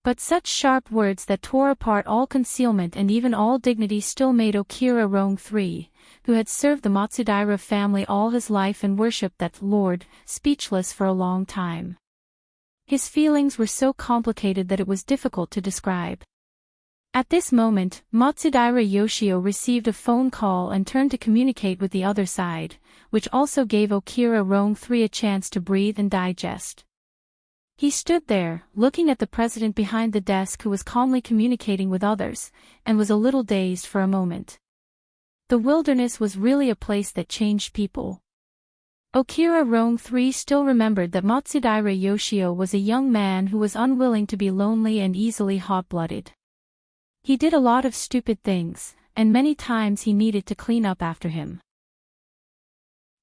But such sharp words that tore apart all concealment and even all dignity still made Okira Rong III, who had served the Matsudaira family all his life and worshipped that lord, speechless for a long time. His feelings were so complicated that it was difficult to describe. At this moment, Matsudaira Yoshio received a phone call and turned to communicate with the other side, which also gave Okira Rong III a chance to breathe and digest. He stood there, looking at the president behind the desk who was calmly communicating with others, and was a little dazed for a moment. The wilderness was really a place that changed people. Okira Rong III still remembered that Matsudaira Yoshio was a young man who was unwilling to be lonely and easily hot-blooded. He did a lot of stupid things, and many times he needed to clean up after him.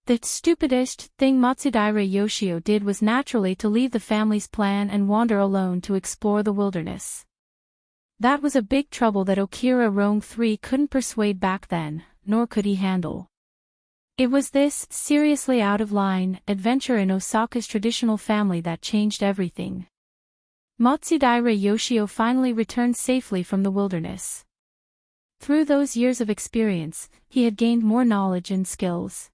The stupidest thing Matsudaira Yoshio did was naturally to leave the family's plan and wander alone to explore the wilderness. That was a big trouble that Okira Rong III couldn't persuade back then, nor could he handle. It was this seriously out-of-line adventure in Osaka's traditional family that changed everything. Matsudaira Yoshio finally returned safely from the wilderness. Through those years of experience, he had gained more knowledge and skills.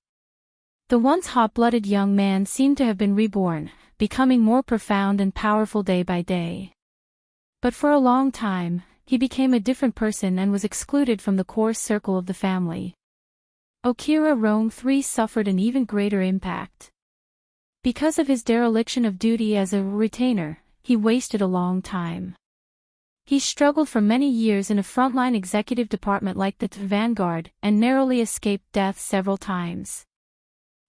The once hot-blooded young man seemed to have been reborn, becoming more profound and powerful day by day. But for a long time, he became a different person and was excluded from the core circle of the family. Okira Rong III suffered an even greater impact. Because of his dereliction of duty as a retainer, he wasted a long time. He struggled for many years in a frontline executive department like the Vanguard and narrowly escaped death several times.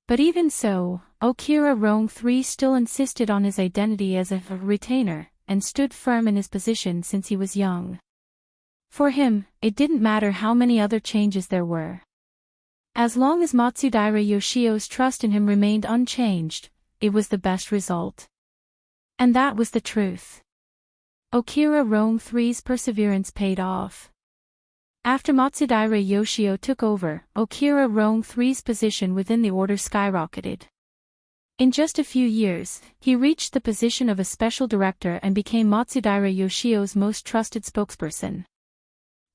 But even so, Okira Rong III still insisted on his identity as a retainer, and stood firm in his position since he was young. For him, it didn't matter how many other changes there were. As long as Matsudaira Yoshio's trust in him remained unchanged, it was the best result. And that was the truth. Okira Rong III's perseverance paid off. After Matsudaira Yoshio took over, Okira Rong III's position within the order skyrocketed. In just a few years, he reached the position of a special director and became Matsudaira Yoshio's most trusted spokesperson.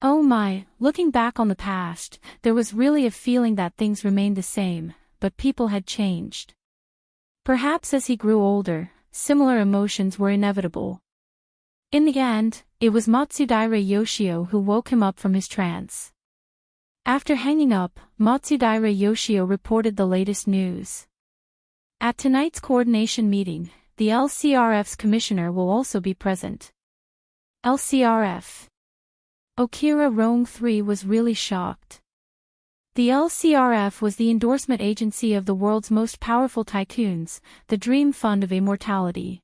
Oh my, looking back on the past, there was really a feeling that things remained the same, but people had changed. Perhaps as he grew older, similar emotions were inevitable. In the end, it was Matsudaira Yoshio who woke him up from his trance. After hanging up, Matsudaira Yoshio reported the latest news. At tonight's coordination meeting, the LCRF's commissioner will also be present. LCRF. Okira Rong III was really shocked. The LCRF was the endorsement agency of the world's most powerful tycoons, the Dream Fund of Immortality.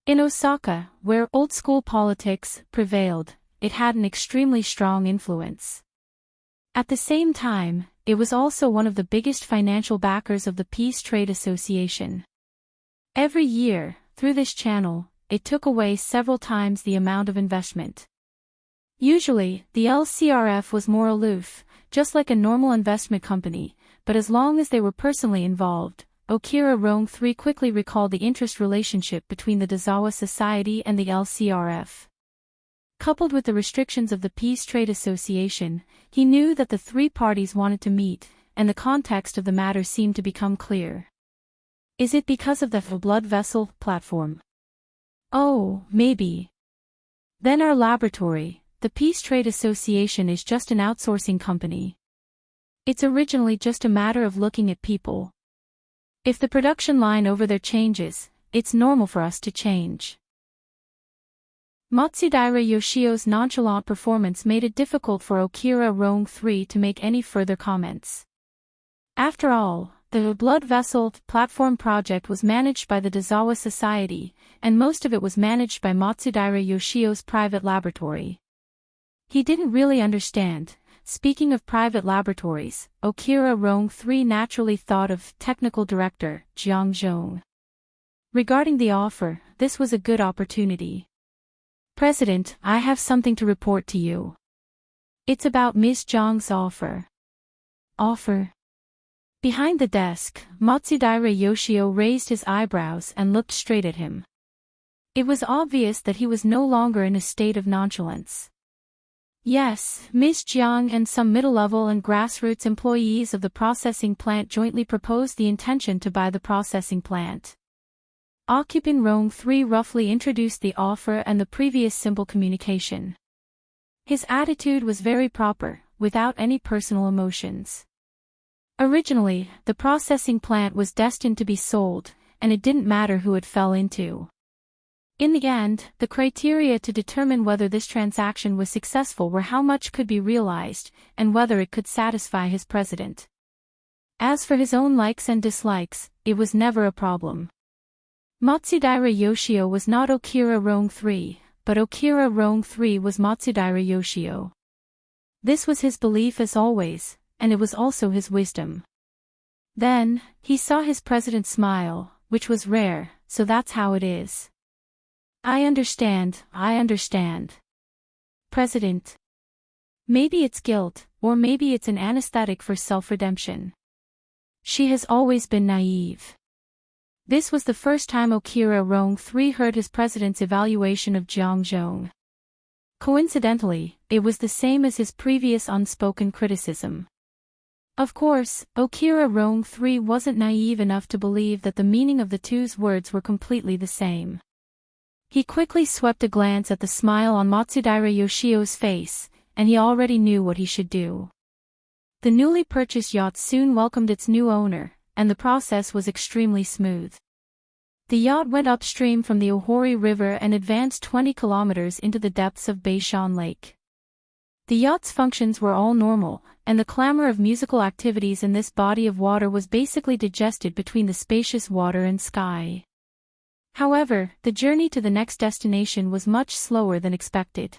In Osaka, where old-school politics prevailed, it had an extremely strong influence. At the same time, it was also one of the biggest financial backers of the Peace Trade Association. Every year, through this channel, it took away several times the amount of investment. Usually, the LCRF was more aloof, just like a normal investment company, but as long as they were personally involved, Okira Rong III quickly recalled the interest relationship between the Dazawa Society and the LCRF. Coupled with the restrictions of the Peace Trade Association, he knew that the three parties wanted to meet, and the context of the matter seemed to become clear. Is it because of the blood vessel platform? Oh, maybe. Then our laboratory, the Peace Trade Association, is just an outsourcing company. It's originally just a matter of looking at people. If the production line over there changes, it's normal for us to change. Matsudaira Yoshio's nonchalant performance made it difficult for Okira Rong III to make any further comments. After all, the blood vessel platform project was managed by the Dazawa Society, and most of it was managed by Matsudaira Yoshio's private laboratory. He didn't really understand. Speaking of private laboratories, Okira Rong III naturally thought of technical director, Jiang Zhong. Regarding the offer, this was a good opportunity. President, I have something to report to you. It's about Ms. Zhang's offer. Offer. Behind the desk, Matsudaira Yoshio raised his eyebrows and looked straight at him. It was obvious that he was no longer in a state of nonchalance. Yes, Ms. Jiang and some middle-level and grassroots employees of the processing plant jointly proposed the intention to buy the processing plant. Occupant Rong 3 roughly introduced the offer and the previous simple communication. His attitude was very proper, without any personal emotions. Originally, the processing plant was destined to be sold, and it didn't matter who it fell into. In the end, the criteria to determine whether this transaction was successful were how much could be realized, and whether it could satisfy his president. As for his own likes and dislikes, it was never a problem. Matsudaira Yoshio was not Okira Rong 3, but Okira Rong 3 was Matsudaira Yoshio. This was his belief as always, and it was also his wisdom. Then, he saw his president smile, which was rare, so that's how it is. I understand. President. Maybe it's guilt, or maybe it's an anesthetic for self-redemption. She has always been naive. This was the first time Okira Rong 3 heard his president's evaluation of Jiang Zhong. Coincidentally, it was the same as his previous unspoken criticism. Of course, Okira Rong 3 wasn't naive enough to believe that the meaning of the two's words were completely the same. He quickly swept a glance at the smile on Matsudaira Yoshio's face, and he already knew what he should do. The newly purchased yacht soon welcomed its new owner, and the process was extremely smooth. The yacht went upstream from the Ohori River and advanced 20 kilometers into the depths of Beishan Lake. The yacht's functions were all normal, and the clamor of musical activities in this body of water was basically digested between the spacious water and sky. However, the journey to the next destination was much slower than expected.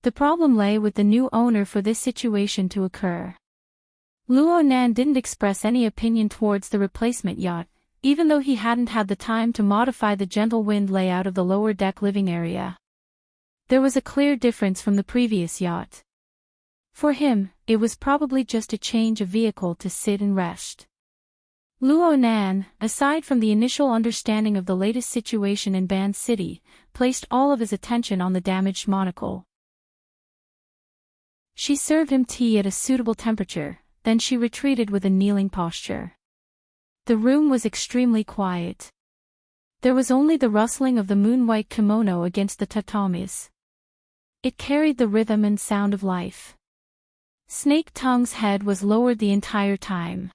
The problem lay with the new owner for this situation to occur. Luo Nan didn't express any opinion towards the replacement yacht, even though he hadn't had the time to modify the gentle wind layout of the lower deck living area. There was a clear difference from the previous yacht. For him, it was probably just a change of vehicle to sit and rest. Luo Nan, aside from the initial understanding of the latest situation in Ban City, placed all of his attention on the damaged monocle. She served him tea at a suitable temperature, then she retreated with a kneeling posture. The room was extremely quiet. There was only the rustling of the moon-white kimono against the tatamis. It carried the rhythm and sound of life. Snake Tongue's head was lowered the entire time.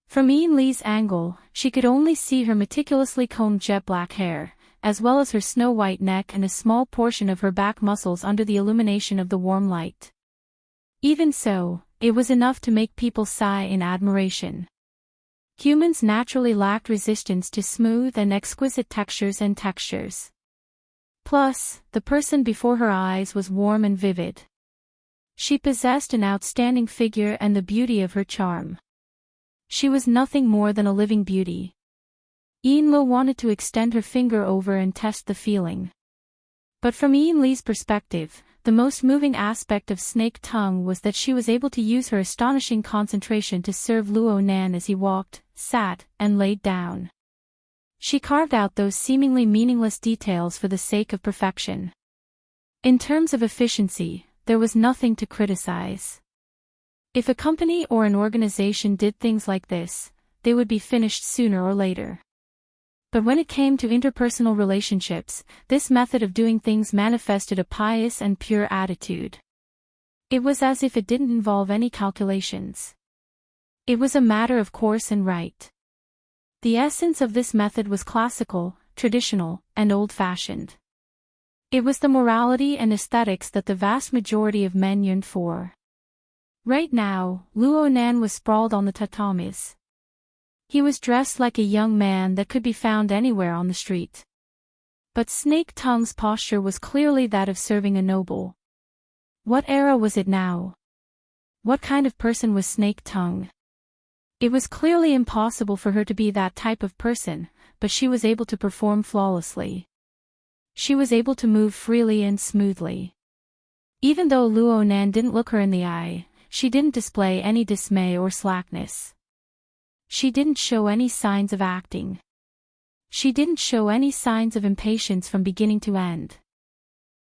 From Ian Lee's angle, she could only see her meticulously combed jet-black hair, as well as her snow-white neck and a small portion of her back muscles under the illumination of the warm light. Even so, it was enough to make people sigh in admiration. Humans naturally lacked resistance to smooth and exquisite textures. Plus, the person before her eyes was warm and vivid. She possessed an outstanding figure and the beauty of her charm. She was nothing more than a living beauty. Ian Lo wanted to extend her finger over and test the feeling. But from Ian Lee's perspective, the most moving aspect of Snake Tongue was that she was able to use her astonishing concentration to serve Luo Nan as he walked, sat, and laid down. She carved out those seemingly meaningless details for the sake of perfection. In terms of efficiency, there was nothing to criticize. If a company or an organization did things like this, they would be finished sooner or later. But when it came to interpersonal relationships, this method of doing things manifested a pious and pure attitude. It was as if it didn't involve any calculations. It was a matter of course and right. The essence of this method was classical, traditional, and old-fashioned. It was the morality and aesthetics that the vast majority of men yearned for. Right now, Luo Nan was sprawled on the tatamis. He was dressed like a young man that could be found anywhere on the street. But Snake Tongue's posture was clearly that of serving a noble. What era was it now? What kind of person was Snake Tongue? It was clearly impossible for her to be that type of person, but she was able to perform flawlessly. She was able to move freely and smoothly. Even though Luo Nan didn't look her in the eye, she didn't display any dismay or slackness. She didn't show any signs of acting. She didn't show any signs of impatience from beginning to end.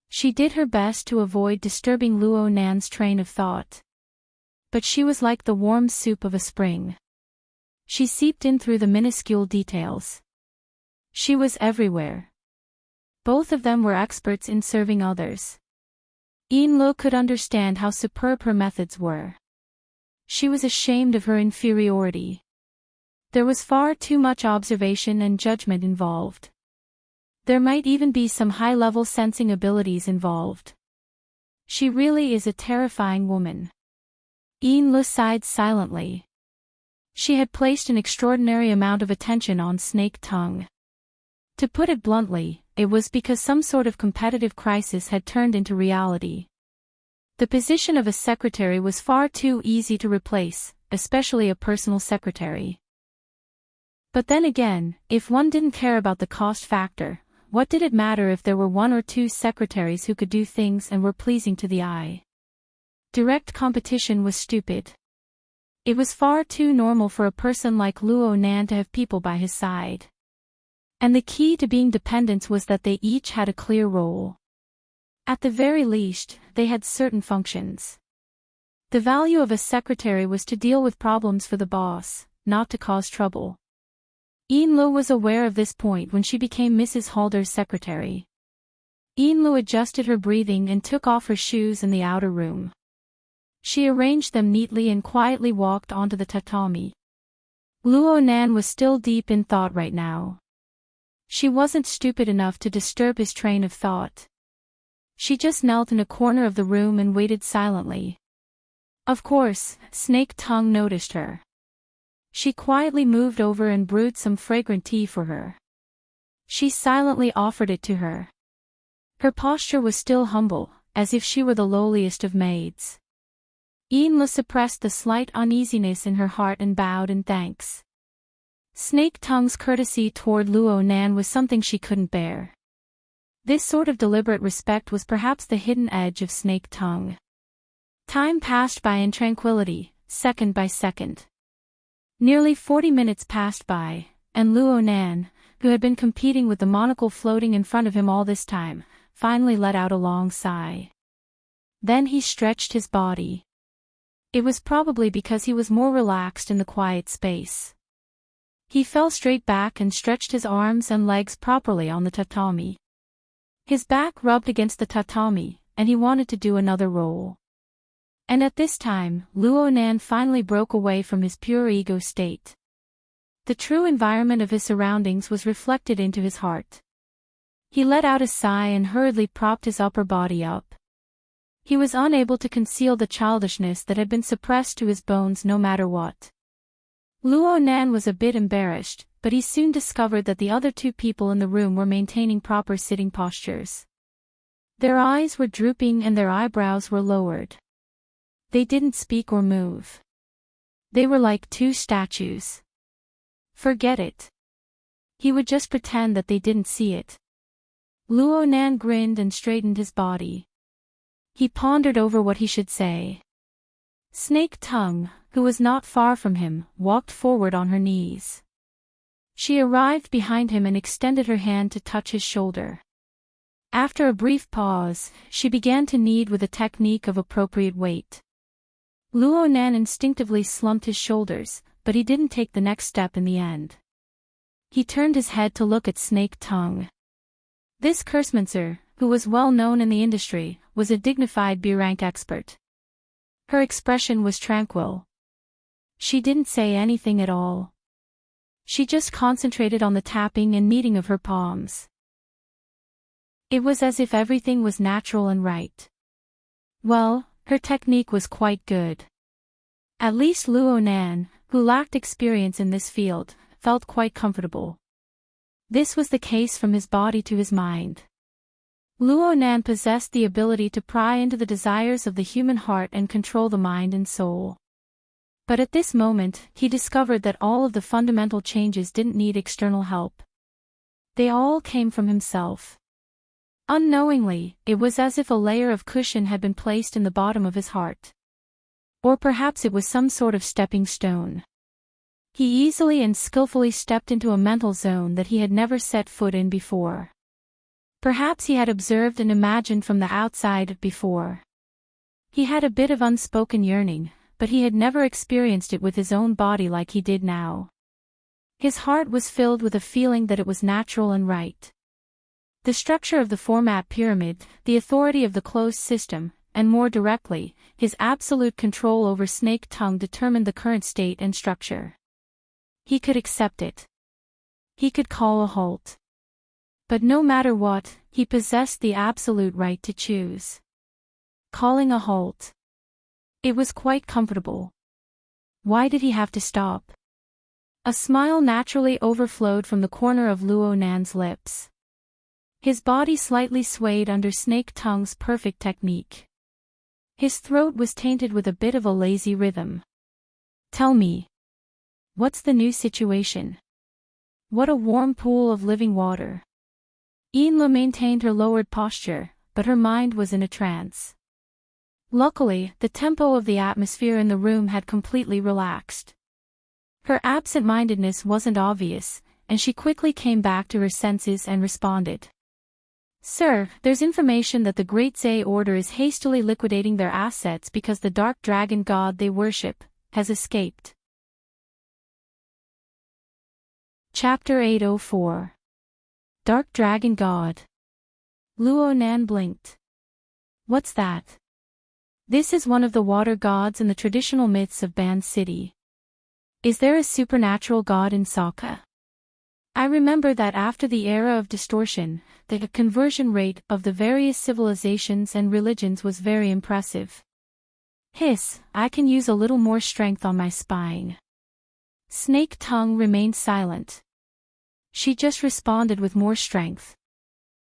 She did her best to avoid disturbing Luo Nan's train of thought. But she was like the warm soup of a spring. She seeped in through the minuscule details. She was everywhere. Both of them were experts in serving others. Yinluo could understand how superb her methods were. She was ashamed of her inferiority. There was far too much observation and judgment involved. There might even be some high-level sensing abilities involved. She really is a terrifying woman. Yinluo sighed silently. She had placed an extraordinary amount of attention on Snake Tongue. To put it bluntly, it was because some sort of competitive crisis had turned into reality. The position of a secretary was far too easy to replace, especially a personal secretary. But then again, if one didn't care about the cost factor, what did it matter if there were one or two secretaries who could do things and were pleasing to the eye? Direct competition was stupid. It was far too normal for a person like Luo Nan to have people by his side. And the key to being dependent was that they each had a clear role. At the very least, they had certain functions. The value of a secretary was to deal with problems for the boss, not to cause trouble. Yinluo was aware of this point when she became Mrs. Halder's secretary. Yinluo adjusted her breathing and took off her shoes in the outer room. She arranged them neatly and quietly walked onto the tatami. Luo Nan was still deep in thought right now. She wasn't stupid enough to disturb his train of thought. She just knelt in a corner of the room and waited silently. Of course, Snake Tongue noticed her. She quietly moved over and brewed some fragrant tea for her. She silently offered it to her. Her posture was still humble, as if she were the lowliest of maids. Yinluo suppressed the slight uneasiness in her heart and bowed in thanks. Snake Tongue's courtesy toward Luo Nan was something she couldn't bear. This sort of deliberate respect was perhaps the hidden edge of Snake Tongue. Time passed by in tranquility, second by second. Nearly 40 minutes passed by, and Luo Nan, who had been competing with the monocle floating in front of him all this time, finally let out a long sigh. Then he stretched his body. It was probably because he was more relaxed in the quiet space. He fell straight back and stretched his arms and legs properly on the tatami. His back rubbed against the tatami, and he wanted to do another roll. And at this time, Luo Nan finally broke away from his pure ego state. The true environment of his surroundings was reflected into his heart. He let out a sigh and hurriedly propped his upper body up. He was unable to conceal the childishness that had been suppressed to his bones no matter what. Luo Nan was a bit embarrassed, but he soon discovered that the other two people in the room were maintaining proper sitting postures. Their eyes were drooping and their eyebrows were lowered. They didn't speak or move. They were like two statues. Forget it. He would just pretend that they didn't see it. Luo Nan grinned and straightened his body. He pondered over what he should say. Snake Tongue, who was not far from him, walked forward on her knees. She arrived behind him and extended her hand to touch his shoulder. After a brief pause, she began to knead with a technique of appropriate weight. Luo Nan instinctively slumped his shoulders, but he didn't take the next step in the end. He turned his head to look at Snake Tongue. This Kursmancer, who was well known in the industry, was a dignified B-rank expert. Her expression was tranquil. She didn't say anything at all. She just concentrated on the tapping and kneading of her palms. It was as if everything was natural and right. Well, her technique was quite good. At least Luo Nan, who lacked experience in this field, felt quite comfortable. This was the case from his body to his mind. Luo Nan possessed the ability to pry into the desires of the human heart and control the mind and soul. But at this moment, he discovered that all of the fundamental changes didn't need external help. They all came from himself. Unknowingly, it was as if a layer of cushion had been placed in the bottom of his heart. Or perhaps it was some sort of stepping stone. He easily and skillfully stepped into a mental zone that he had never set foot in before. Perhaps he had observed and imagined from the outside before. He had a bit of unspoken yearning, but he had never experienced it with his own body like he did now. His heart was filled with a feeling that it was natural and right. The structure of the format pyramid, the authority of the closed system, and more directly, his absolute control over Snake Tongue determined the current state and structure. He could accept it. He could call a halt. But no matter what, he possessed the absolute right to choose. Calling a halt. It was quite comfortable. Why did he have to stop? A smile naturally overflowed from the corner of Luo Nan's lips. His body slightly swayed under Snake Tongue's perfect technique. His throat was tainted with a bit of a lazy rhythm. Tell me. What's the new situation? What a warm pool of living water. Yinlu maintained her lowered posture, but her mind was in a trance. Luckily, the tempo of the atmosphere in the room had completely relaxed. Her absent-mindedness wasn't obvious, and she quickly came back to her senses and responded. Sir, there's information that the Great Zay Order is hastily liquidating their assets because the dark dragon god they worship has escaped. Chapter 804. Dark Dragon God. Luo Nan blinked. What's that? This is one of the water gods in the traditional myths of Ban City. Is there a supernatural god in Sokka? I remember that after the era of distortion, the conversion rate of the various civilizations and religions was very impressive. Hiss, I can use a little more strength on my spine. Snake Tongue remained silent. She just responded with more strength.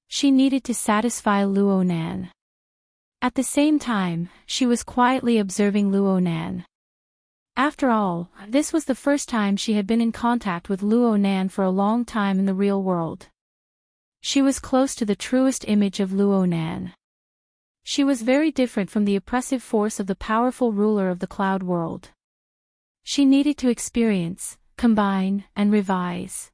She needed to satisfy Luo Nan. At the same time, she was quietly observing Luo Nan. After all, this was the first time she had been in contact with Luo Nan for a long time in the real world. She was close to the truest image of Luo Nan. She was very different from the oppressive force of the powerful ruler of the cloud world. She needed to experience, combine, and revise.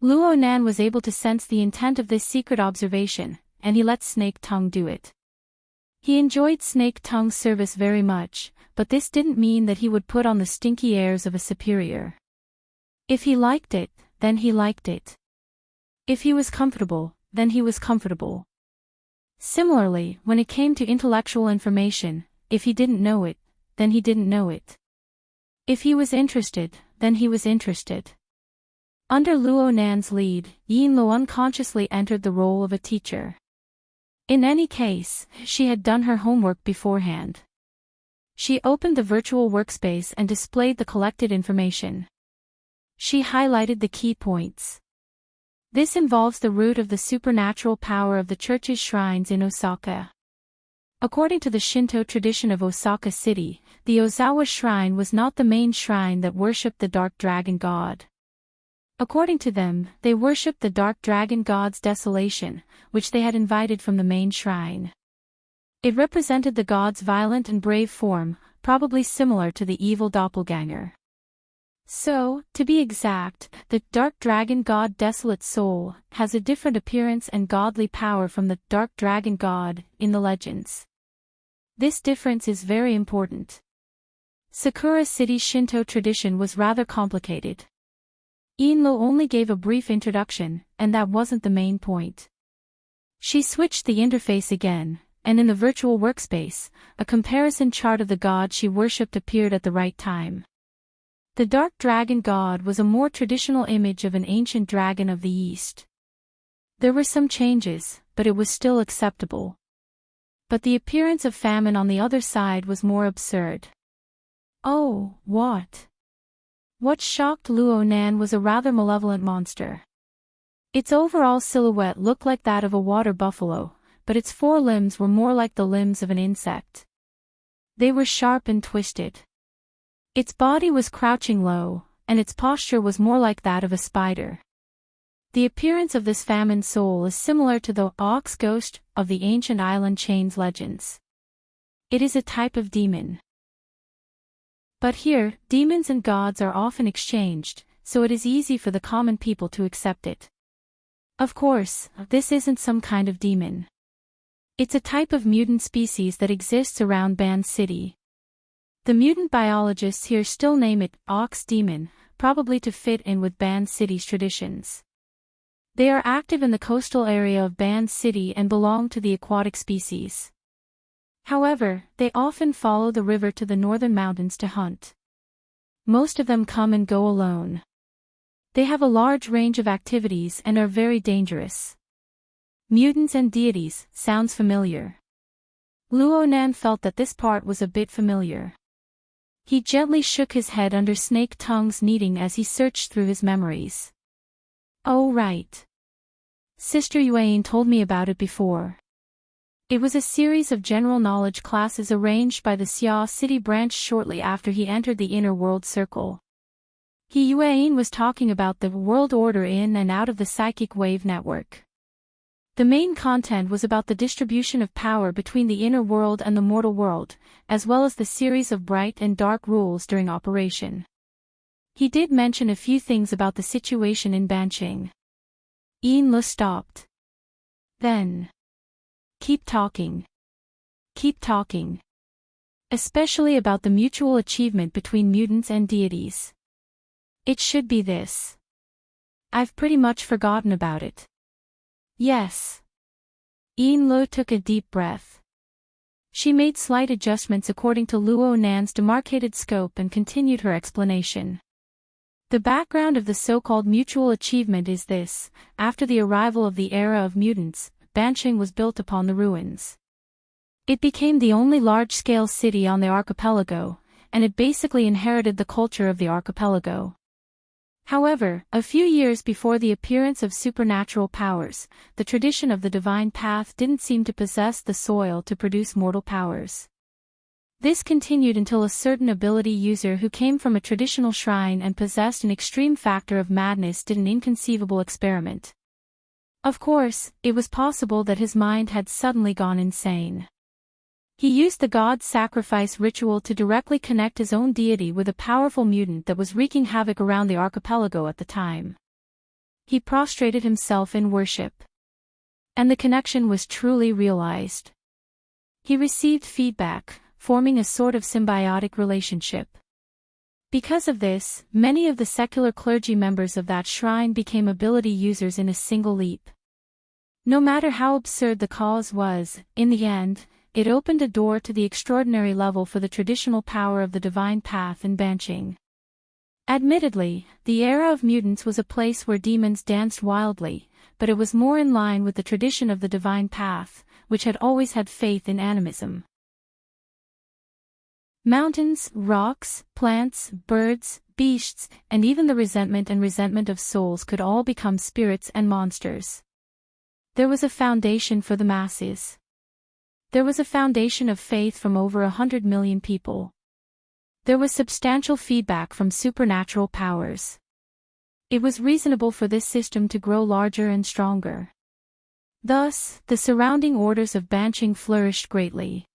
Luo Nan was able to sense the intent of this secret observation, and he let Snake Tongue do it. He enjoyed Snake Tongue's service very much, but this didn't mean that he would put on the stinky airs of a superior. If he liked it, then he liked it. If he was comfortable, then he was comfortable. Similarly, when it came to intellectual information, if he didn't know it, then he didn't know it. If he was interested, then he was interested. Under Luo Nan's lead, Yinlu unconsciously entered the role of a teacher. In any case, she had done her homework beforehand. She opened the virtual workspace and displayed the collected information. She highlighted the key points. This involves the root of the supernatural power of the church's shrines in Osaka. According to the Shinto tradition of Osaka City, the Ozawa Shrine was not the main shrine that worshipped the dark dragon god. According to them, they worshipped the dark dragon god's desolation, which they had invited from the main shrine. It represented the god's violent and brave form, probably similar to the evil doppelganger. So, to be exact, the dark dragon god Desolate Soul has a different appearance and godly power from the dark dragon god in the legends. This difference is very important. Sakura City's Shinto tradition was rather complicated. Yinlu only gave a brief introduction, and that wasn't the main point. She switched the interface again, and in the virtual workspace, a comparison chart of the god she worshipped appeared at the right time. The dark dragon god was a more traditional image of an ancient dragon of the East. There were some changes, but it was still acceptable. But the appearance of famine on the other side was more absurd. Oh, what? What shocked Luo Nan was a rather malevolent monster. Its overall silhouette looked like that of a water buffalo, but its four limbs were more like the limbs of an insect. They were sharp and twisted. Its body was crouching low, and its posture was more like that of a spider. The appearance of this famine soul is similar to the ox ghost of the ancient island chains legends. It is a type of demon. But here, demons and gods are often exchanged, so it is easy for the common people to accept it. Of course, this isn't some kind of demon. It's a type of mutant species that exists around Ban City. The mutant biologists here still name it ox demon, probably to fit in with Ban City's traditions. They are active in the coastal area of Ban City and belong to the aquatic species. However, they often follow the river to the northern mountains to hunt. Most of them come and go alone. They have a large range of activities and are very dangerous. Mutants and deities sounds familiar. Luonan felt that this part was a bit familiar. He gently shook his head under Snake Tongue's kneading as he searched through his memories. Oh right. Sister Yuan told me about it before. It was a series of general knowledge classes arranged by the Xia City branch shortly after he entered the inner world circle. Yuan was talking about the world order in and out of the psychic wave network. The main content was about the distribution of power between the inner world and the mortal world, as well as the series of bright and dark rules during operation. He did mention a few things about the situation in Banqing. Yin Lu stopped. Then. Keep talking. Keep talking. Especially about the mutual achievement between mutants and deities. It should be this. I've pretty much forgotten about it. Yes. Yin Lu took a deep breath. She made slight adjustments according to Luo Nan's demarcated scope and continued her explanation. The background of the so-called mutual achievement is this: after the arrival of the era of mutants, Banqing was built upon the ruins. It became the only large-scale city on the archipelago, and it basically inherited the culture of the archipelago. However, a few years before the appearance of supernatural powers, the tradition of the divine path didn't seem to possess the soil to produce mortal powers. This continued until a certain ability user who came from a traditional shrine and possessed an extreme factor of madness did an inconceivable experiment. Of course, it was possible that his mind had suddenly gone insane. He used the god's sacrifice ritual to directly connect his own deity with a powerful mutant that was wreaking havoc around the archipelago at the time. He prostrated himself in worship. And the connection was truly realized. He received feedback, forming a sort of symbiotic relationship. Because of this, many of the secular clergy members of that shrine became ability users in a single leap. No matter how absurd the cause was, in the end, it opened a door to the extraordinary level for the traditional power of the divine path in Banqing. Admittedly, the era of mutants was a place where demons danced wildly, but it was more in line with the tradition of the divine path, which had always had faith in animism. Mountains, rocks, plants, birds, beasts, and even the resentment of souls could all become spirits and monsters. There was a foundation for the masses. There was a foundation of faith from over 100 million people. There was substantial feedback from supernatural powers. It was reasonable for this system to grow larger and stronger. Thus, the surrounding orders of Banqing flourished greatly.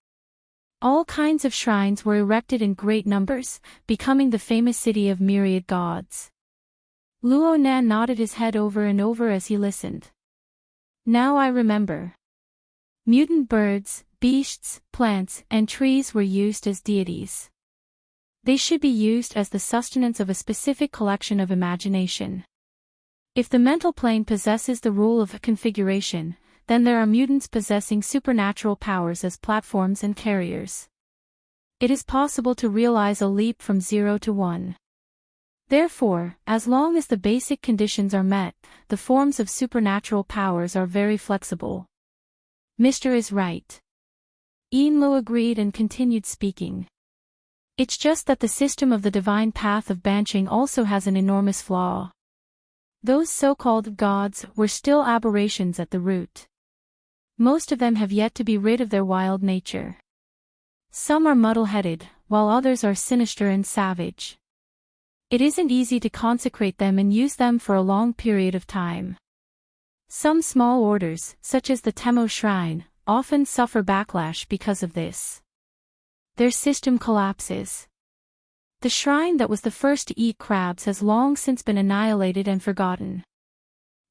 All kinds of shrines were erected in great numbers, becoming the famous city of myriad gods. Luo Nan nodded his head over and over as he listened. Now I remember. Mutant birds, beasts, plants, and trees were used as deities. They should be used as the sustenance of a specific collection of imagination. If the mental plane possesses the rule of configuration, then there are mutants possessing supernatural powers as platforms and carriers. It is possible to realize a leap from 0 to 1. Therefore, as long as the basic conditions are met, the forms of supernatural powers are very flexible. Mr. is right. Yin Lu agreed and continued speaking. It's just that the system of the divine path of Banqing also has an enormous flaw. Those so-called gods were still aberrations at the root. Most of them have yet to be rid of their wild nature. Some are muddle-headed, while others are sinister and savage. It isn't easy to consecrate them and use them for a long period of time. Some small orders, such as the Temo Shrine, often suffer backlash because of this. Their system collapses. The shrine that was the first to eat crabs has long since been annihilated and forgotten.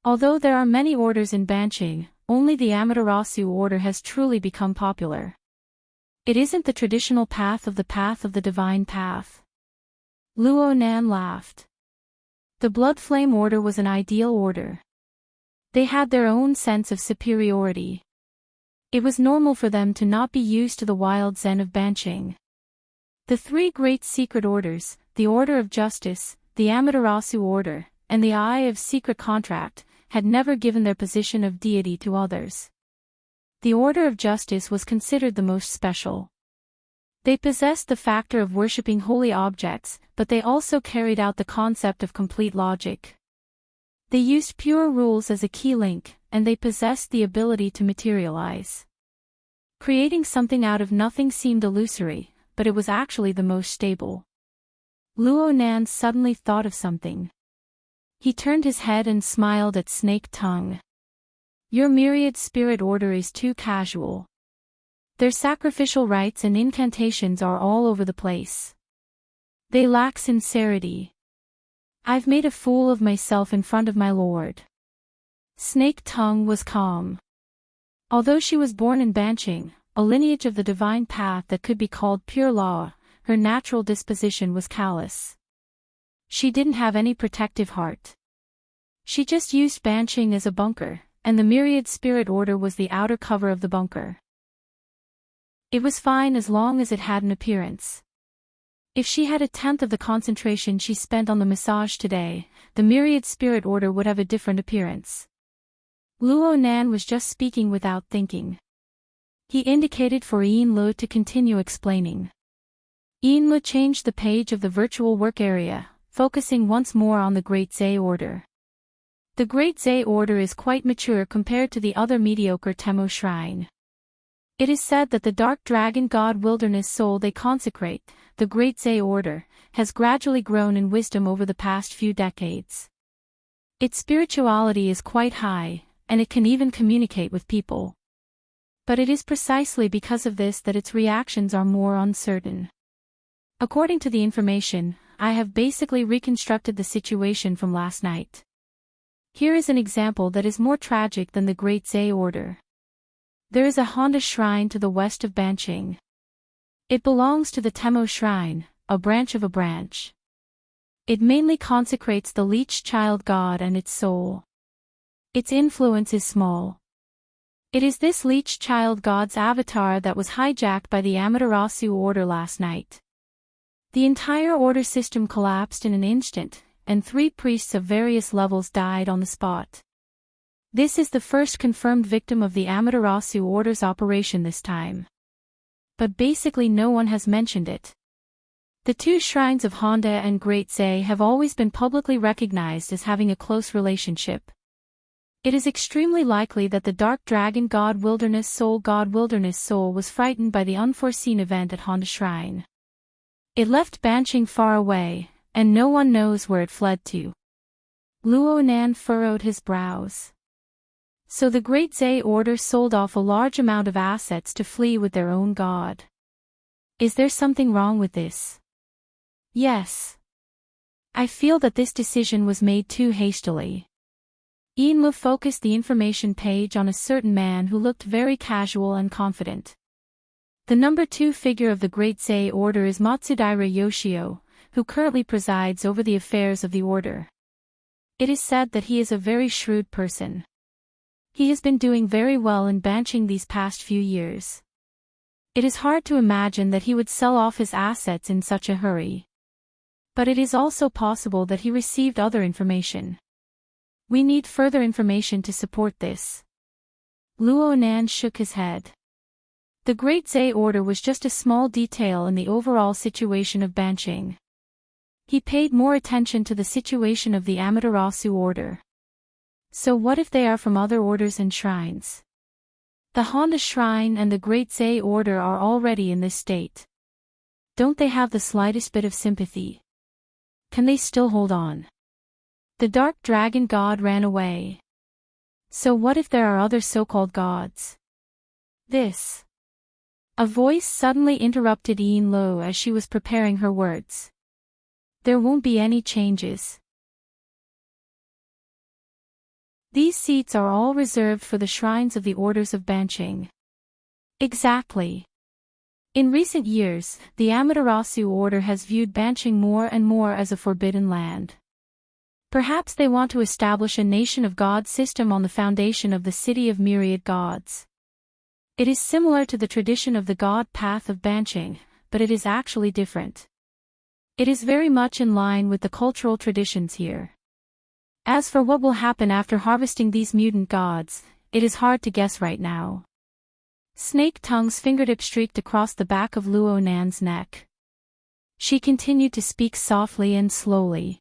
Although there are many orders in Banshing, only the Amaterasu order has truly become popular. It isn't the traditional path of the divine path. Luo Nan laughed. The Blood Flame order was an ideal order. They had their own sense of superiority. It was normal for them to not be used to the wild zen of Banshing. The three great secret orders, the Order of Justice, the Amaterasu order, and the Eye of Secret Contract, had never given their position of deity to others. The Order of Justice was considered the most special. They possessed the factor of worshipping holy objects, but they also carried out the concept of complete logic. They used pure rules as a key link, and they possessed the ability to materialize. Creating something out of nothing seemed illusory, but it was actually the most stable. Luo Nan suddenly thought of something. He turned his head and smiled at Snake Tongue. Your myriad spirit order is too casual. Their sacrificial rites and incantations are all over the place. They lack sincerity. I've made a fool of myself in front of my lord. Snake Tongue was calm. Although she was born in Banshing, a lineage of the divine path that could be called pure law, her natural disposition was callous. She didn't have any protective heart. She just used Banshing as a bunker, and the myriad spirit order was the outer cover of the bunker. It was fine as long as it had an appearance. If she had a tenth of the concentration she spent on the massage today, the myriad spirit order would have a different appearance. Luo Nan was just speaking without thinking. He indicated for Yin Lu to continue explaining. Yin Lu changed the page of the virtual work area, focusing once more on the Great Zay order. The Great Zay order is quite mature compared to the other mediocre Temo shrine. It is said that the dark dragon god wilderness soul they consecrate, the Great Zay order, has gradually grown in wisdom over the past few decades. Its spirituality is quite high, and it can even communicate with people. But it is precisely because of this that its reactions are more uncertain. According to the information, I have basically reconstructed the situation from last night. Here is an example that is more tragic than the Great Zay order. There is a Honda shrine to the west of Banshing. It belongs to the Temo shrine, a branch of a branch. It mainly consecrates the leech child god and its soul. Its influence is small. It is this leech child god's avatar that was hijacked by the Amaterasu order last night. The entire order system collapsed in an instant, and 3 priests of various levels died on the spot. This is the first confirmed victim of the Amaterasu order's operation this time. But basically no one has mentioned it. The 2 shrines of Honda and Great Zay have always been publicly recognized as having a close relationship. It is extremely likely that the dark dragon god wilderness soul was frightened by the unforeseen event at Honda Shrine. It left Banshing far away, and no one knows where it fled to. Luo Nan furrowed his brows. So the Great Zay order sold off a large amount of assets to flee with their own god. Is there something wrong with this? Yes. I feel that this decision was made too hastily. Yin Lu focused the information page on a certain man who looked very casual and confident. The number 2 figure of the Great Zay order is Matsudaira Yoshio, who currently presides over the affairs of the order. It is said that he is a very shrewd person. He has been doing very well in Banshing these past few years. It is hard to imagine that he would sell off his assets in such a hurry. But it is also possible that he received other information. We need further information to support this. Luo Nan shook his head. The Great Zay order was just a small detail in the overall situation of Banshing. He paid more attention to the situation of the Amaterasu order. So what if they are from other orders and shrines? The Honda Shrine and the Great Zay order are already in this state. Don't they have the slightest bit of sympathy? Can they still hold on? The dark dragon god ran away. So what if there are other so-called gods? This. A voice suddenly interrupted Yin Lu as she was preparing her words. there won't be any changes. These seats are all reserved for the shrines of the orders of Banshing. Exactly. In recent years, the Amaterasu order has viewed Banshing more and more as a forbidden land. Perhaps they want to establish a nation of God system on the foundation of the city of myriad gods. It is similar to the tradition of the God path of Banshing, but it is actually different. It is very much in line with the cultural traditions here. As for what will happen after harvesting these mutant gods, it is hard to guess right now. Snake Tongue's fingertip streaked across the back of Luo Nan's neck. She continued to speak softly and slowly.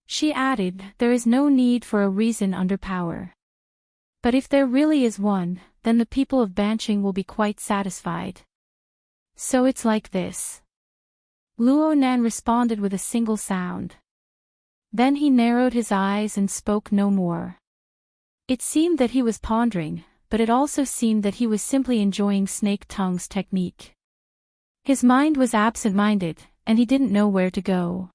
She added, "There is no need for a reason under power. But if there really is one, then the people of Banshing will be quite satisfied. So it's like this." Luo Nan responded with a single sound. Then he narrowed his eyes and spoke no more. It seemed that he was pondering, but it also seemed that he was simply enjoying Snake Tongue's technique. His mind was absent-minded, and he didn't know where to go.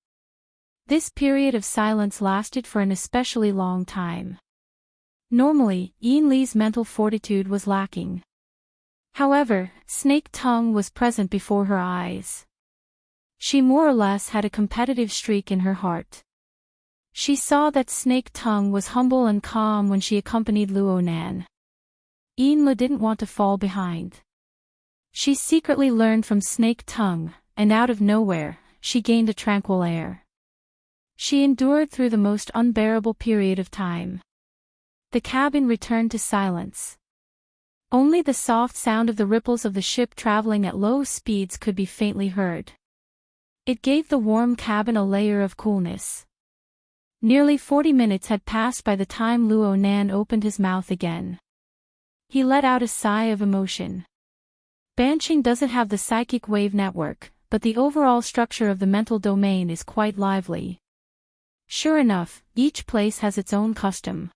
This period of silence lasted for an especially long time. Normally, Yin Li's mental fortitude was lacking. However, Snake Tongue was present before her eyes. She more or less had a competitive streak in her heart. She saw that Snake Tongue was humble and calm when she accompanied Luo Nan. Yin Li didn't want to fall behind. She secretly learned from Snake Tongue, and out of nowhere, she gained a tranquil air. She endured through the most unbearable period of time. The cabin returned to silence. Only the soft sound of the ripples of the ship traveling at low speeds could be faintly heard. It gave the warm cabin a layer of coolness. Nearly 40 minutes had passed by the time Luo Nan opened his mouth again. He let out a sigh of emotion. Banshing doesn't have the psychic wave network, but the overall structure of the mental domain is quite lively. Sure enough, each place has its own custom.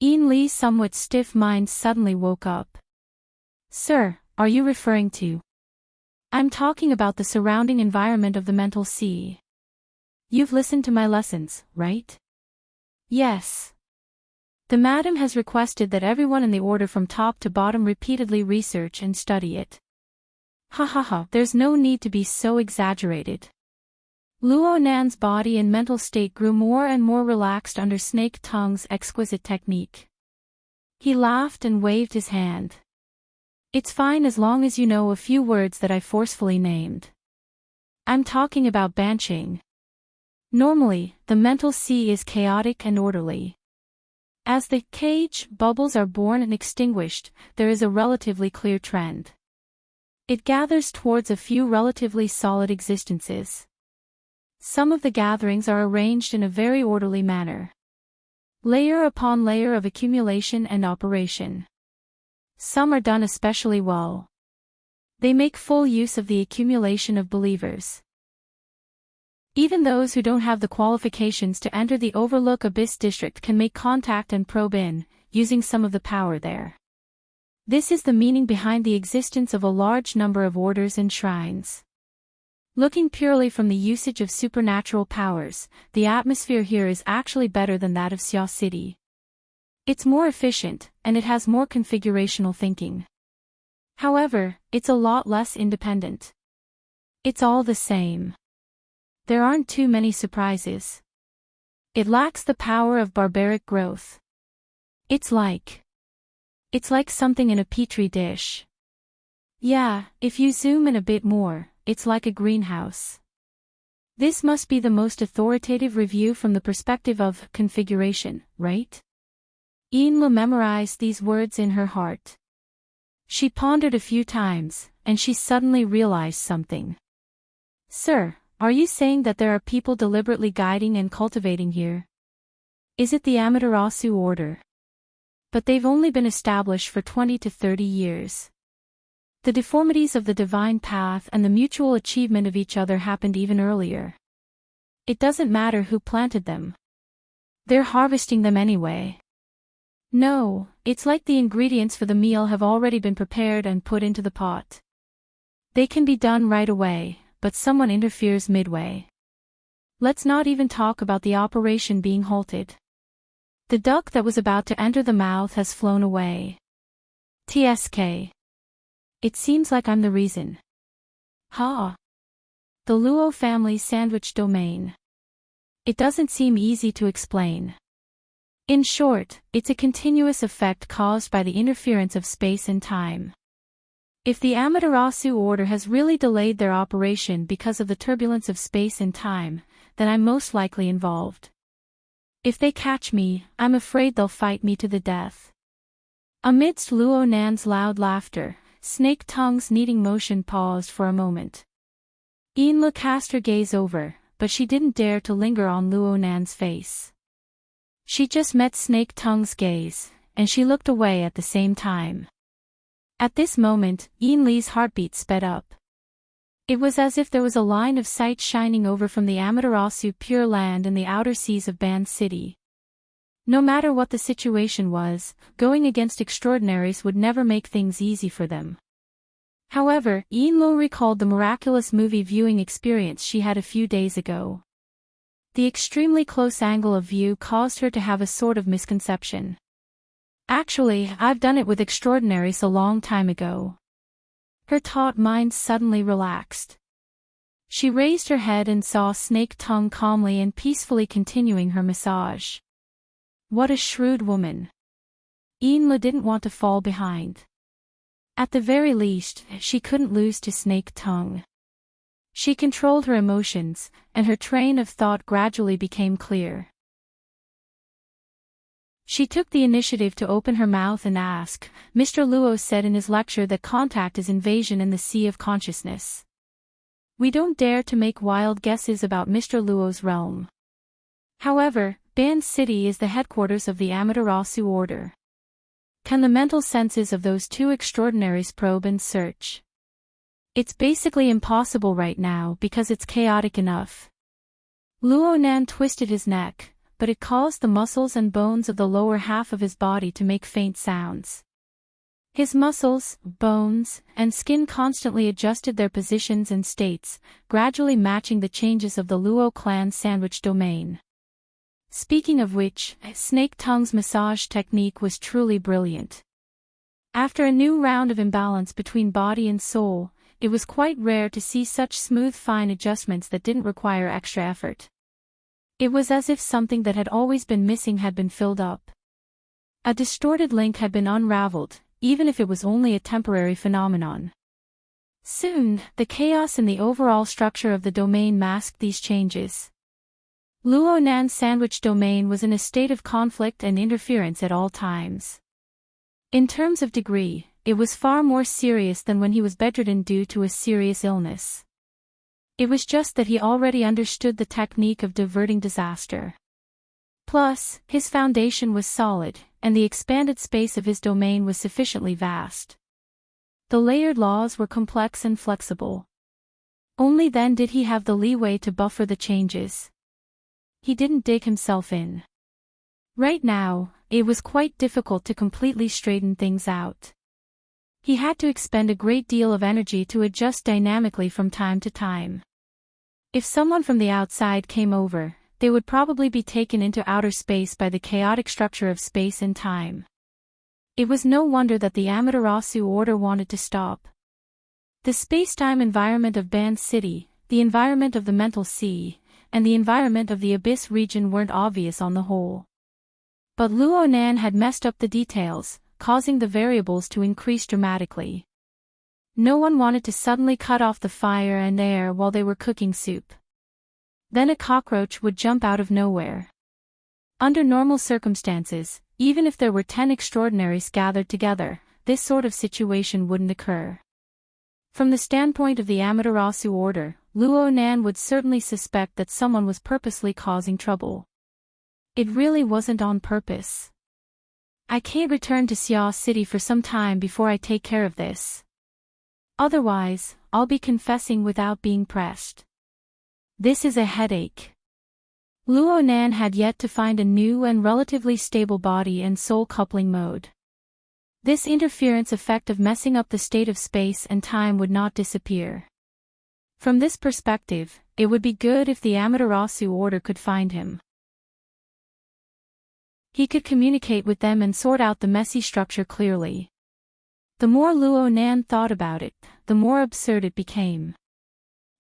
Yin Li's somewhat stiff mind suddenly woke up. "Sir, are you referring to?" "I'm talking about the surrounding environment of the mental sea. You've listened to my lessons, right?" "Yes. The madam has requested that everyone in the order from top to bottom repeatedly research and study it." "Ha ha ha, there's no need to be so exaggerated." Luo Nan's body and mental state grew more and more relaxed under Snake Tongue's exquisite technique. He laughed and waved his hand. "It's fine as long as you know a few words that I forcefully named. I'm talking about Banshing. Normally, the mental sea is chaotic and orderly. As the cage bubbles are born and extinguished, there is a relatively clear trend. It gathers towards a few relatively solid existences. Some of the gatherings are arranged in a very orderly manner. Layer upon layer of accumulation and operation. Some are done especially well. They make full use of the accumulation of believers. Even those who don't have the qualifications to enter the Overlook Abyss district can make contact and probe in, using some of the power there. This is the meaning behind the existence of a large number of orders and shrines. Looking purely from the usage of supernatural powers, the atmosphere here is actually better than that of Xia City. It's more efficient, and it has more configurational thinking. However, it's a lot less independent. It's all the same. There aren't too many surprises. It lacks the power of barbaric growth. It's like something in a petri dish. Yeah, if you zoom in a bit more, it's like a greenhouse. This must be the most authoritative review from the perspective of configuration, right? Yin Li memorized these words in her heart. She pondered a few times, and she suddenly realized something. "Sir, are you saying that there are people deliberately guiding and cultivating here? Is it the Amaterasu order? But they've only been established for 20 to 30 years. The deformities of the divine path and the mutual achievement of each other happened even earlier. It doesn't matter who planted them. They're harvesting them anyway. No, it's like the ingredients for the meal have already been prepared and put into the pot. They can be done right away, but someone interferes midway. Let's not even talk about the operation being halted. The duck that was about to enter the mouth has flown away. TSK. It seems like I'm the reason. Ha! The Luo family's sandwich domain. It doesn't seem easy to explain. In short, it's a continuous effect caused by the interference of space and time. If the Amaterasu order has really delayed their operation because of the turbulence of space and time, then I'm most likely involved. If they catch me, I'm afraid they'll fight me to the death. Amidst Luo Nan's loud laughter, Snake Tongue's kneading motion paused for a moment. Yinla cast her gaze over, but she didn't dare to linger on Luo Nan's face. She just met Snake Tongue's gaze, and she looked away at the same time. At this moment, Yinli's heartbeat sped up. It was as if there was a line of sight shining over from the Amaterasu Pure Land and the outer seas of Ban City. No matter what the situation was, going against extraordinaries would never make things easy for them. However, Yinlu recalled the miraculous movie viewing experience she had a few days ago. The extremely close angle of view caused her to have a sort of misconception. Actually, I've done it with extraordinaries a long time ago. Her taut mind suddenly relaxed. She raised her head and saw Snake Tongue calmly and peacefully continuing her massage. What a shrewd woman. Yinla didn't want to fall behind. At the very least, she couldn't lose to Snake Tongue. She controlled her emotions, and her train of thought gradually became clear. She took the initiative to open her mouth and ask. Mr. Luo said in his lecture that contact is invasion in the sea of consciousness. We don't dare to make wild guesses about Mr. Luo's realm. However, Ban City is the headquarters of the Amaterasu order. Can the mental senses of those two extraordinaries probe and search? It's basically impossible right now because it's chaotic enough. Luo Nan twisted his neck, but it caused the muscles and bones of the lower half of his body to make faint sounds. His muscles, bones, and skin constantly adjusted their positions and states, gradually matching the changes of the Luo clan sandwich domain. Speaking of which, Snake Tongue's massage technique was truly brilliant. After a new round of imbalance between body and soul, it was quite rare to see such smooth fine adjustments that didn't require extra effort. It was as if something that had always been missing had been filled up. A distorted link had been unraveled, even if it was only a temporary phenomenon. Soon, the chaos in the overall structure of the domain masked these changes. Luo Nan's sandwich domain was in a state of conflict and interference at all times. In terms of degree, it was far more serious than when he was bedridden due to a serious illness. It was just that he already understood the technique of diverting disaster. Plus, his foundation was solid, and the expanded space of his domain was sufficiently vast. The layered laws were complex and flexible. Only then did he have the leeway to buffer the changes. He didn't dig himself in. Right now, it was quite difficult to completely straighten things out. He had to expend a great deal of energy to adjust dynamically from time to time. If someone from the outside came over, they would probably be taken into outer space by the chaotic structure of space and time. It was no wonder that the Amaterasu order wanted to stop. The space-time environment of Ban City, the environment of the mental sea, and the environment of the abyss region weren't obvious on the whole. But Luo Nan had messed up the details, causing the variables to increase dramatically. No one wanted to suddenly cut off the fire and air while they were cooking soup. Then a cockroach would jump out of nowhere. Under normal circumstances, even if there were 10 extraordinaries gathered together, this sort of situation wouldn't occur. From the standpoint of the Amaterasu order, Luo Nan would certainly suspect that someone was purposely causing trouble. It really wasn't on purpose. I can't return to Xia City for some time before I take care of this. Otherwise, I'll be confessing without being pressed. This is a headache. Luo Nan had yet to find a new and relatively stable body and soul coupling mode. This interference effect of messing up the state of space and time would not disappear. From this perspective, It would be good if the Amaterasu order could find him. He could communicate with them and sort out the messy structure clearly. The more Luo Nan thought about it, the more absurd it became.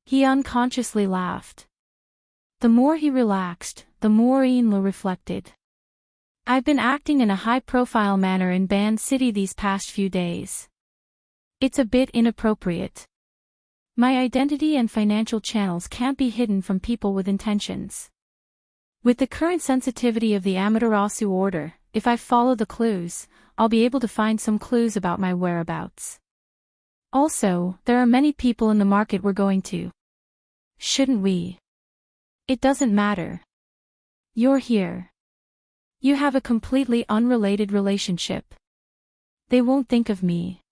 He unconsciously laughed. The more he relaxed, the more Yinlu reflected. I've been acting in a high-profile manner in Ban City these past few days. It's a bit inappropriate. My identity and financial channels can't be hidden from people with intentions. With the current sensitivity of the Amaterasu order, if I follow the clues, I'll be able to find some clues about my whereabouts. Also, there are many people in the market we're going to. Shouldn't we? It doesn't matter. You're here. You have a completely unrelated relationship. They won't think of me.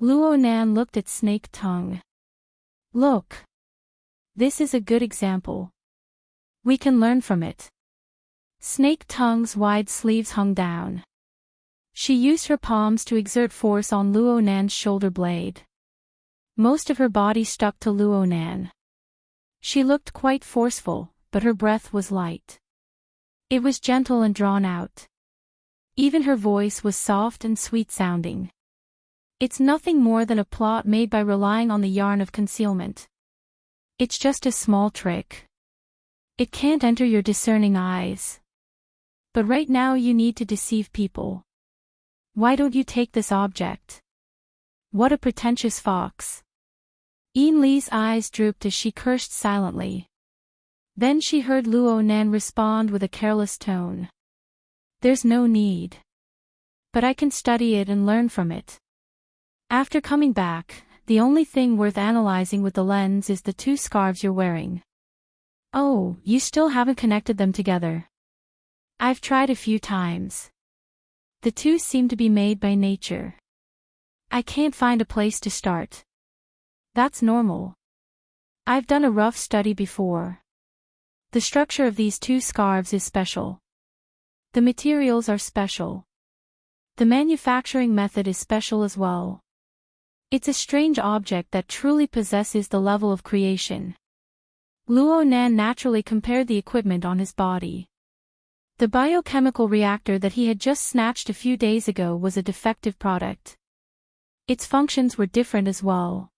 Luo Nan looked at Snake Tongue. Look. This is a good example. We can learn from it. Snake Tongue's wide sleeves hung down. She used her palms to exert force on Luo Nan's shoulder blade. Most of her body stuck to Luo Nan. She looked quite forceful, but her breath was light. It was gentle and drawn out. Even her voice was soft and sweet-sounding. It's nothing more than a plot made by relying on the yarn of concealment. It's just a small trick. It can't enter your discerning eyes. But right now you need to deceive people. Why don't you take this object? What a pretentious fox. Yin Li's eyes drooped as she cursed silently. Then she heard Luo Nan respond with a careless tone. There's no need. But I can study it and learn from it. After coming back, the only thing worth analyzing with the lens is the 2 scarves you're wearing. Oh, you still haven't connected them together. I've tried a few times. The 2 seem to be made by nature. I can't find a place to start. That's normal. I've done a rough study before. The structure of these 2 scarves is special. The materials are special. The manufacturing method is special as well. It's a strange object that truly possesses the level of creation. Luo Nan naturally compared the equipment on his body. The biochemical reactor that he had just snatched a few days ago was a defective product. Its functions were different as well.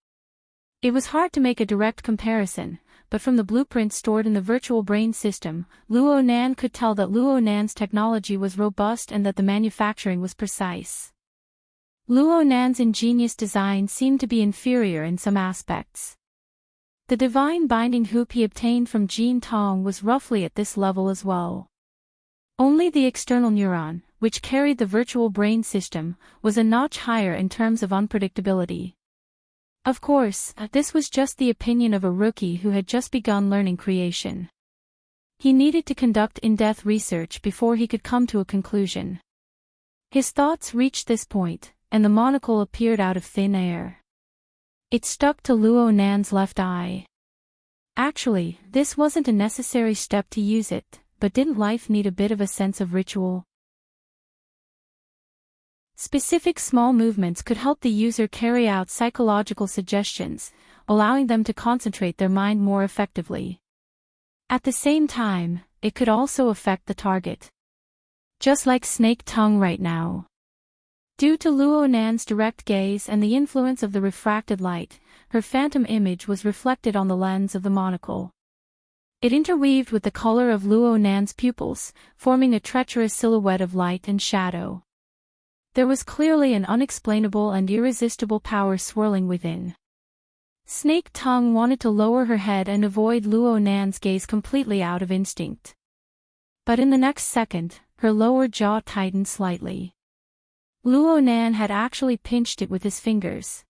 It was hard to make a direct comparison, but from the blueprint stored in the virtual brain system, Luo Nan could tell that Luo Nan's technology was robust and that the manufacturing was precise. Luo Nan's ingenious design seemed to be inferior in some aspects. The divine binding hoop he obtained from Jin Tong was roughly at this level as well. Only the external neuron, which carried the virtual brain system, was a notch higher in terms of unpredictability. Of course, this was just the opinion of a rookie who had just begun learning creation. He needed to conduct in-depth research before he could come to a conclusion. His thoughts reached this point, and the monocle appeared out of thin air. It stuck to Luo Nan's left eye. Actually, this wasn't a necessary step to use it, but didn't life need a bit of a sense of ritual? Specific small movements could help the user carry out psychological suggestions, allowing them to concentrate their mind more effectively. At the same time, it could also affect the target. Just like Snake Tongue right now. Due to Luo Nan's direct gaze and the influence of the refracted light, her phantom image was reflected on the lens of the monocle. It interweaved with the color of Luo Nan's pupils, forming a treacherous silhouette of light and shadow. There was clearly an unexplainable and irresistible power swirling within. Snake Tongue wanted to lower her head and avoid Luo Nan's gaze completely out of instinct. But in the next second, her lower jaw tightened slightly. Luo Nan had actually pinched it with his fingers.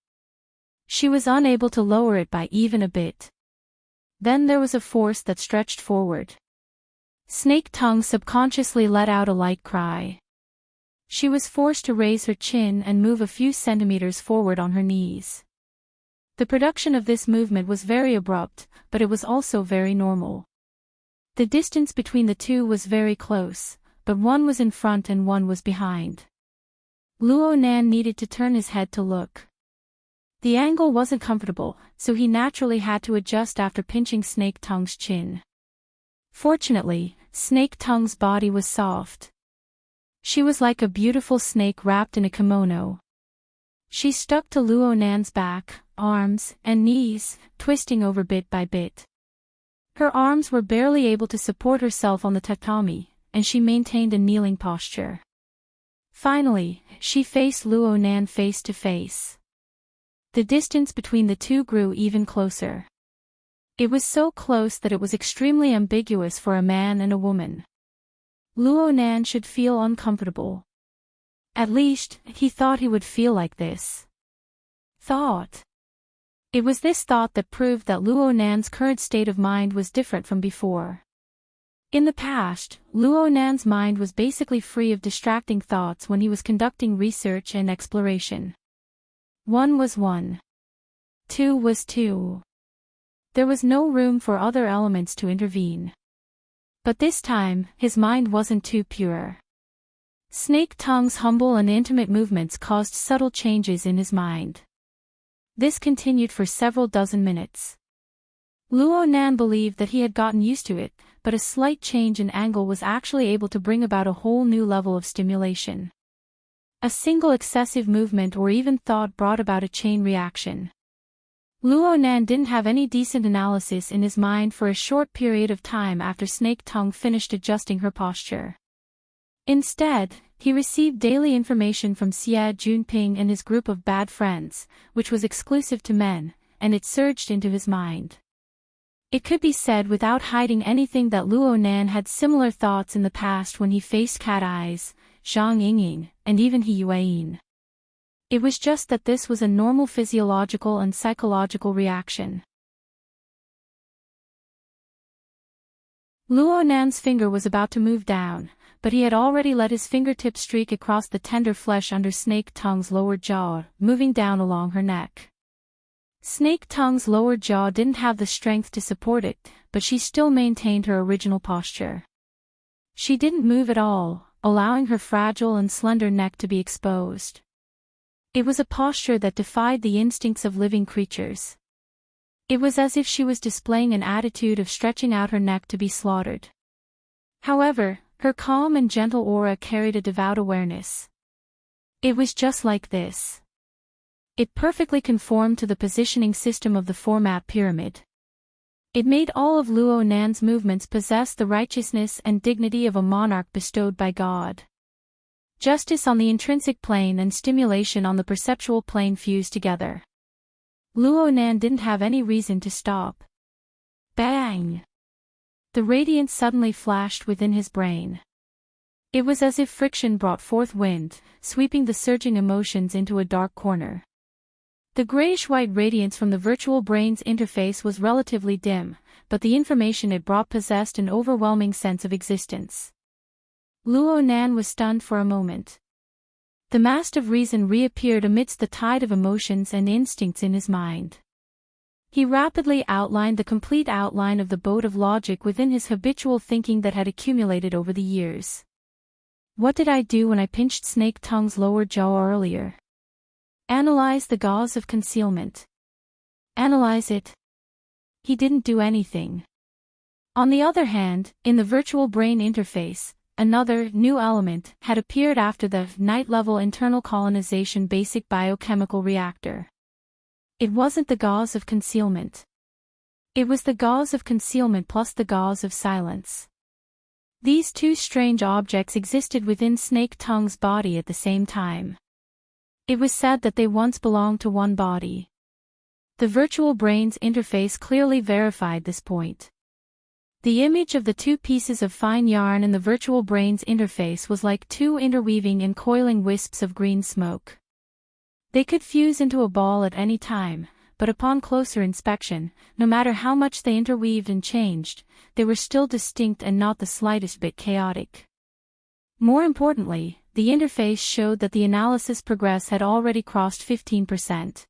She was unable to lower it by even a bit. Then there was a force that stretched forward. Snake Tongue subconsciously let out a light cry. She was forced to raise her chin and move a few centimeters forward on her knees. The production of this movement was very abrupt, but it was also very normal. The distance between the 2 was very close, but one was in front and one was behind. Luo Nan needed to turn his head to look. The angle wasn't comfortable, so he naturally had to adjust after pinching Snake Tongue's chin. Fortunately, Snake Tongue's body was soft. She was like a beautiful snake wrapped in a kimono. She stuck to Luo Nan's back, arms, and knees, twisting over bit by bit. Her arms were barely able to support herself on the tatami, and she maintained a kneeling posture. Finally, she faced Luo Nan face to face. The distance between the two grew even closer. It was so close that it was extremely ambiguous for a man and a woman. Luo Nan should feel uncomfortable. At least, he thought he would feel like this. Thought. It was this thought that proved that Luo Nan's current state of mind was different from before. In the past, Luo Nan's mind was basically free of distracting thoughts when he was conducting research and exploration. 1 was 1. 2 was 2. There was no room for other elements to intervene. But this time, his mind wasn't too pure. Snake Tongue's humble and intimate movements caused subtle changes in his mind. This continued for several dozen minutes. Luo Nan believed that he had gotten used to it, but a slight change in angle was actually able to bring about a whole new level of stimulation. A single excessive movement or even thought brought about a chain reaction. Luo Nan didn't have any decent analysis in his mind for a short period of time after Snake Tongue finished adjusting her posture. Instead, he received daily information from Xie Junping and his group of bad friends, which was exclusive to men, and it surged into his mind. It could be said without hiding anything that Luo Nan had similar thoughts in the past when he faced Cat Eyes, Zhang Yingying, and even He Yueyin. It was just that this was a normal physiological and psychological reaction. Luo Nan's finger was about to move down, but he had already let his fingertip streak across the tender flesh under Snake Tongue's lower jaw, moving down along her neck. Snake Tongue's lower jaw didn't have the strength to support it, but she still maintained her original posture. She didn't move at all, allowing her fragile and slender neck to be exposed. It was a posture that defied the instincts of living creatures. It was as if she was displaying an attitude of stretching out her neck to be slaughtered. However, her calm and gentle aura carried a devout awareness. It was just like this. It perfectly conformed to the positioning system of the format pyramid. It made all of Luo Nan's movements possess the righteousness and dignity of a monarch bestowed by God. Justice on the intrinsic plane and stimulation on the perceptual plane fused together. Luo Nan didn't have any reason to stop. Bang! The radiance suddenly flashed within his brain. It was as if friction brought forth wind, sweeping the surging emotions into a dark corner. The grayish-white radiance from the virtual brain's interface was relatively dim, but the information it brought possessed an overwhelming sense of existence. Luo Nan was stunned for a moment. The mast of reason reappeared amidst the tide of emotions and instincts in his mind. He rapidly outlined the complete outline of the boat of logic within his habitual thinking that had accumulated over the years. What did I do when I pinched Snake Tongue's lower jaw earlier? Analyze the gauze of concealment. Analyze it. He didn't do anything. On the other hand, in the virtual brain interface, another, new element had appeared after the night-level internal colonization basic biochemical reactor. It wasn't the gauze of concealment. It was the gauze of concealment plus the gauze of silence. These two strange objects existed within Snake Tongue's body at the same time. It was said that they once belonged to one body. The virtual brain's interface clearly verified this point. The image of the two pieces of fine yarn in the virtual brain's interface was like two interweaving and coiling wisps of green smoke. They could fuse into a ball at any time, but upon closer inspection, no matter how much they interweaved and changed, they were still distinct and not the slightest bit chaotic. More importantly, the interface showed that the analysis progress had already crossed 15%.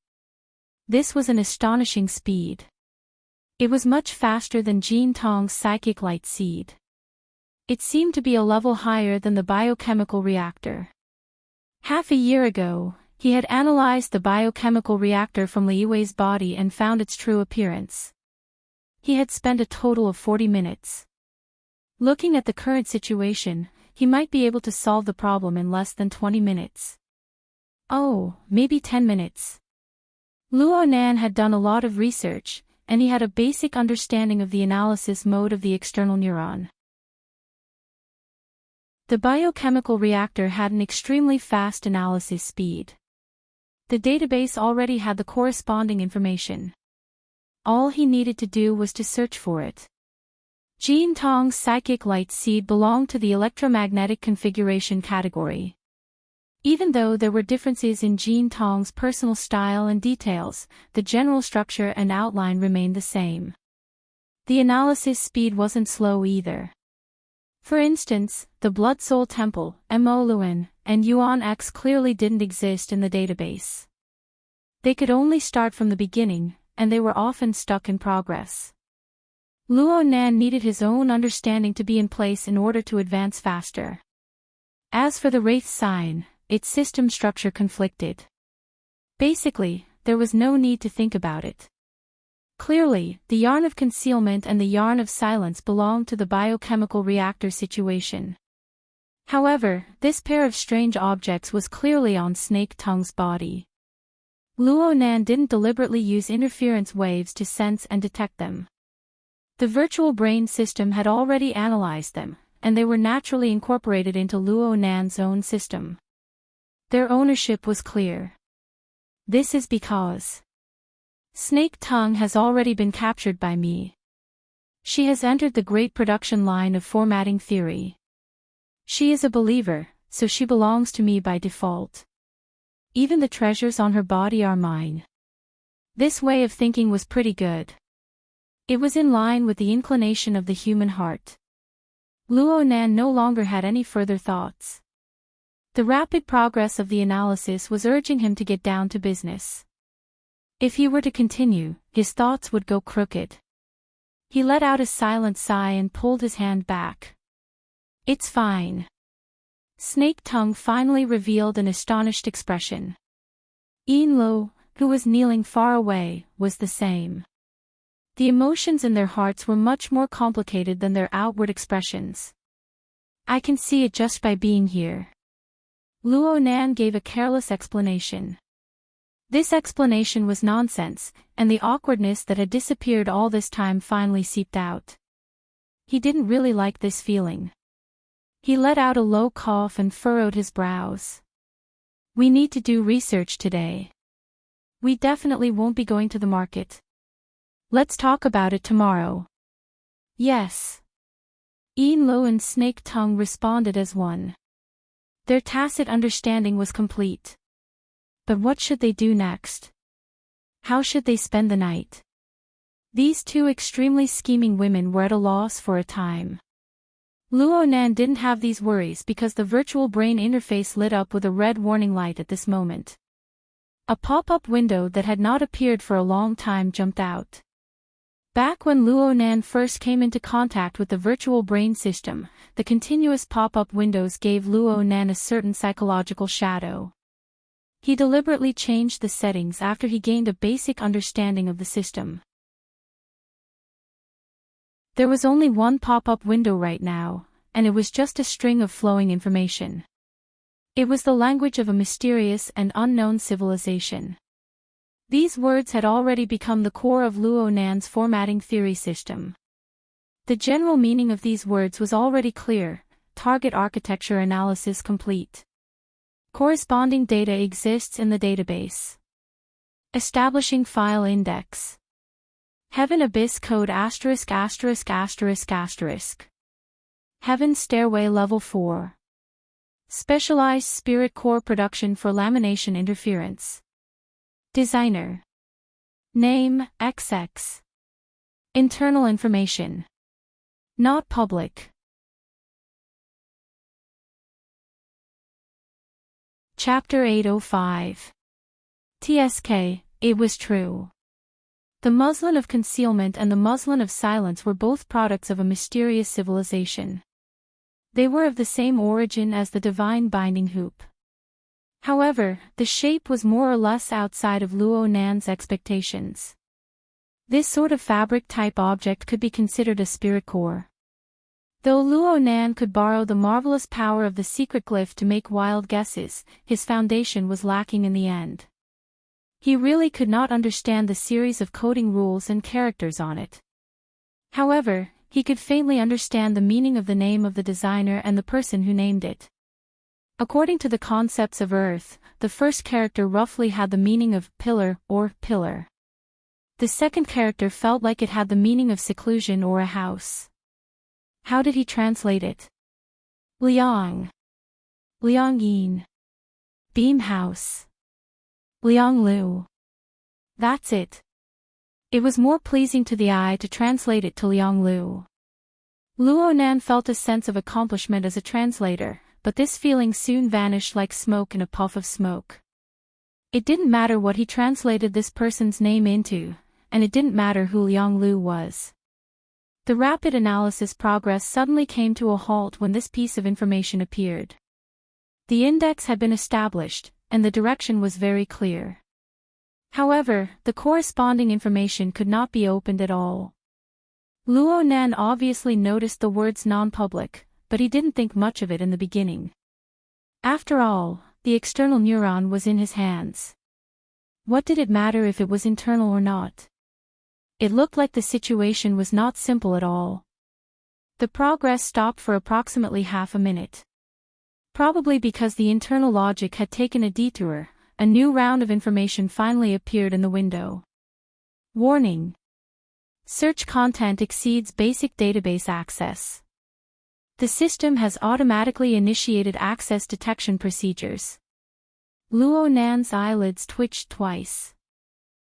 This was an astonishing speed. It was much faster than Jean Tong's psychic light seed. It seemed to be a level higher than the biochemical reactor. Half a year ago, He had analyzed the biochemical reactor from Liu's body and found its true appearance. He had spent a total of 40 minutes. Looking at the current situation, he might be able to solve the problem in less than 20 minutes. Oh, maybe 10 minutes. Luo Nan had done a lot of research, and he had a basic understanding of the analysis mode of the external neuron. The biochemical reactor had an extremely fast analysis speed. The database already had the corresponding information. All he needed to do was to search for it. Jean Tong's psychic light seed belonged to the electromagnetic configuration category. Even though there were differences in Jean Tong's personal style and details, the general structure and outline remained the same. The analysis speed wasn't slow either. For instance, the Blood Soul Temple, Mo Luan, and Yuan X clearly didn't exist in the database. They could only start from the beginning, and they were often stuck in progress. Luo Nan needed his own understanding to be in place in order to advance faster. As for the Wraith sign, its system structure conflicted. Basically, there was no need to think about it. Clearly, the yarn of concealment and the yarn of silence belonged to the biochemical reactor situation. However, this pair of strange objects was clearly on Snake Tongue's body. Luo Nan didn't deliberately use interference waves to sense and detect them. The virtual brain system had already analyzed them, and they were naturally incorporated into Luo Nan's own system. Their ownership was clear. This is because Snake Tongue has already been captured by me. She has entered the great production line of formatting theory. She is a believer, so she belongs to me by default. Even the treasures on her body are mine. This way of thinking was pretty good. It was in line with the inclination of the human heart. Luo Nan no longer had any further thoughts. The rapid progress of the analysis was urging him to get down to business. If he were to continue, his thoughts would go crooked. He let out a silent sigh and pulled his hand back. It's fine. Snake Tongue finally revealed an astonished expression. Yin Lo, who was kneeling far away, was the same. The emotions in their hearts were much more complicated than their outward expressions. I can see it just by being here. Luo Nan gave a careless explanation. This explanation was nonsense, and the awkwardness that had disappeared all this time finally seeped out. He didn't really like this feeling. He let out a low cough and furrowed his brows. We need to do research today. We definitely won't be going to the market. Let's talk about it tomorrow. Yes. Yin Lo and Snake Tongue responded as one. Their tacit understanding was complete. But what should they do next? How should they spend the night? These two extremely scheming women were at a loss for a time. Luo Nan didn't have these worries because the virtual brain interface lit up with a red warning light at this moment. A pop-up window that had not appeared for a long time jumped out. Back when Luo Nan first came into contact with the virtual brain system, the continuous pop-up windows gave Luo Nan a certain psychological shadow. He deliberately changed the settings after he gained a basic understanding of the system. There was only one pop-up window right now, and it was just a string of flowing information. It was the language of a mysterious and unknown civilization. These words had already become the core of Luo Nan's formatting theory system. The general meaning of these words was already clear: target architecture analysis complete. Corresponding data exists in the database. Establishing file index. Heaven Abyss Code *******. Heaven Stairway Level 4. Specialized Spirit Core Production for Lamination Interference. Designer. Name, XX. Internal information. Not public. Chapter 805. TSK, it was true. The muslin of concealment and the muslin of silence were both products of a mysterious civilization. They were of the same origin as the divine binding hoop. However, the shape was more or less outside of Luo Nan's expectations. This sort of fabric-type object could be considered a spirit core. Though Luo Nan could borrow the marvelous power of the secret glyph to make wild guesses, his foundation was lacking in the end. He really could not understand the series of coding rules and characters on it. However, he could faintly understand the meaning of the name of the designer and the person who named it. According to the concepts of Earth, the first character roughly had the meaning of pillar or pillar. The second character felt like it had the meaning of seclusion or a house. How did he translate it? Liang. Liang Yin. Beam house. Liang Lu. That's it. It was more pleasing to the eye to translate it to Liang Lu. Luo Nan felt a sense of accomplishment as a translator, but this feeling soon vanished like smoke in a puff of smoke. It didn't matter what he translated this person's name into, and it didn't matter who Liang Lu was. The rapid analysis progress suddenly came to a halt when this piece of information appeared. The index had been established, and the direction was very clear. However, the corresponding information could not be opened at all. Luo Nan obviously noticed the words non-public, but he didn't think much of it in the beginning. After all, the external neuron was in his hands. What did it matter if it was internal or not? It looked like the situation was not simple at all. The progress stopped for approximately half a minute. Probably because the internal logic had taken a detour, a new round of information finally appeared in the window. Warning. Search content exceeds basic database access. The system has automatically initiated access detection procedures. Luo Nan's eyelids twitched twice.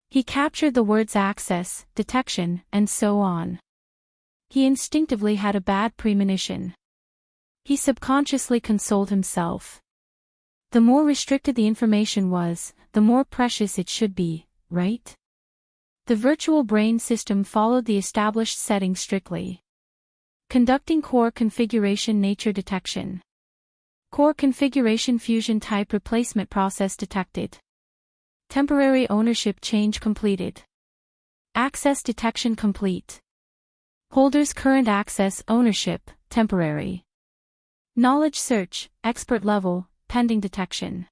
He captured the words access, detection, and so on. He instinctively had a bad premonition. He subconsciously consoled himself. The more restricted the information was, the more precious it should be, right? The virtual brain system followed the established settings strictly. Conducting core configuration nature detection. Core configuration fusion type replacement process detected. Temporary ownership change completed. Access detection complete. Holder's current access ownership, temporary. Knowledge search, expert level, pending detection.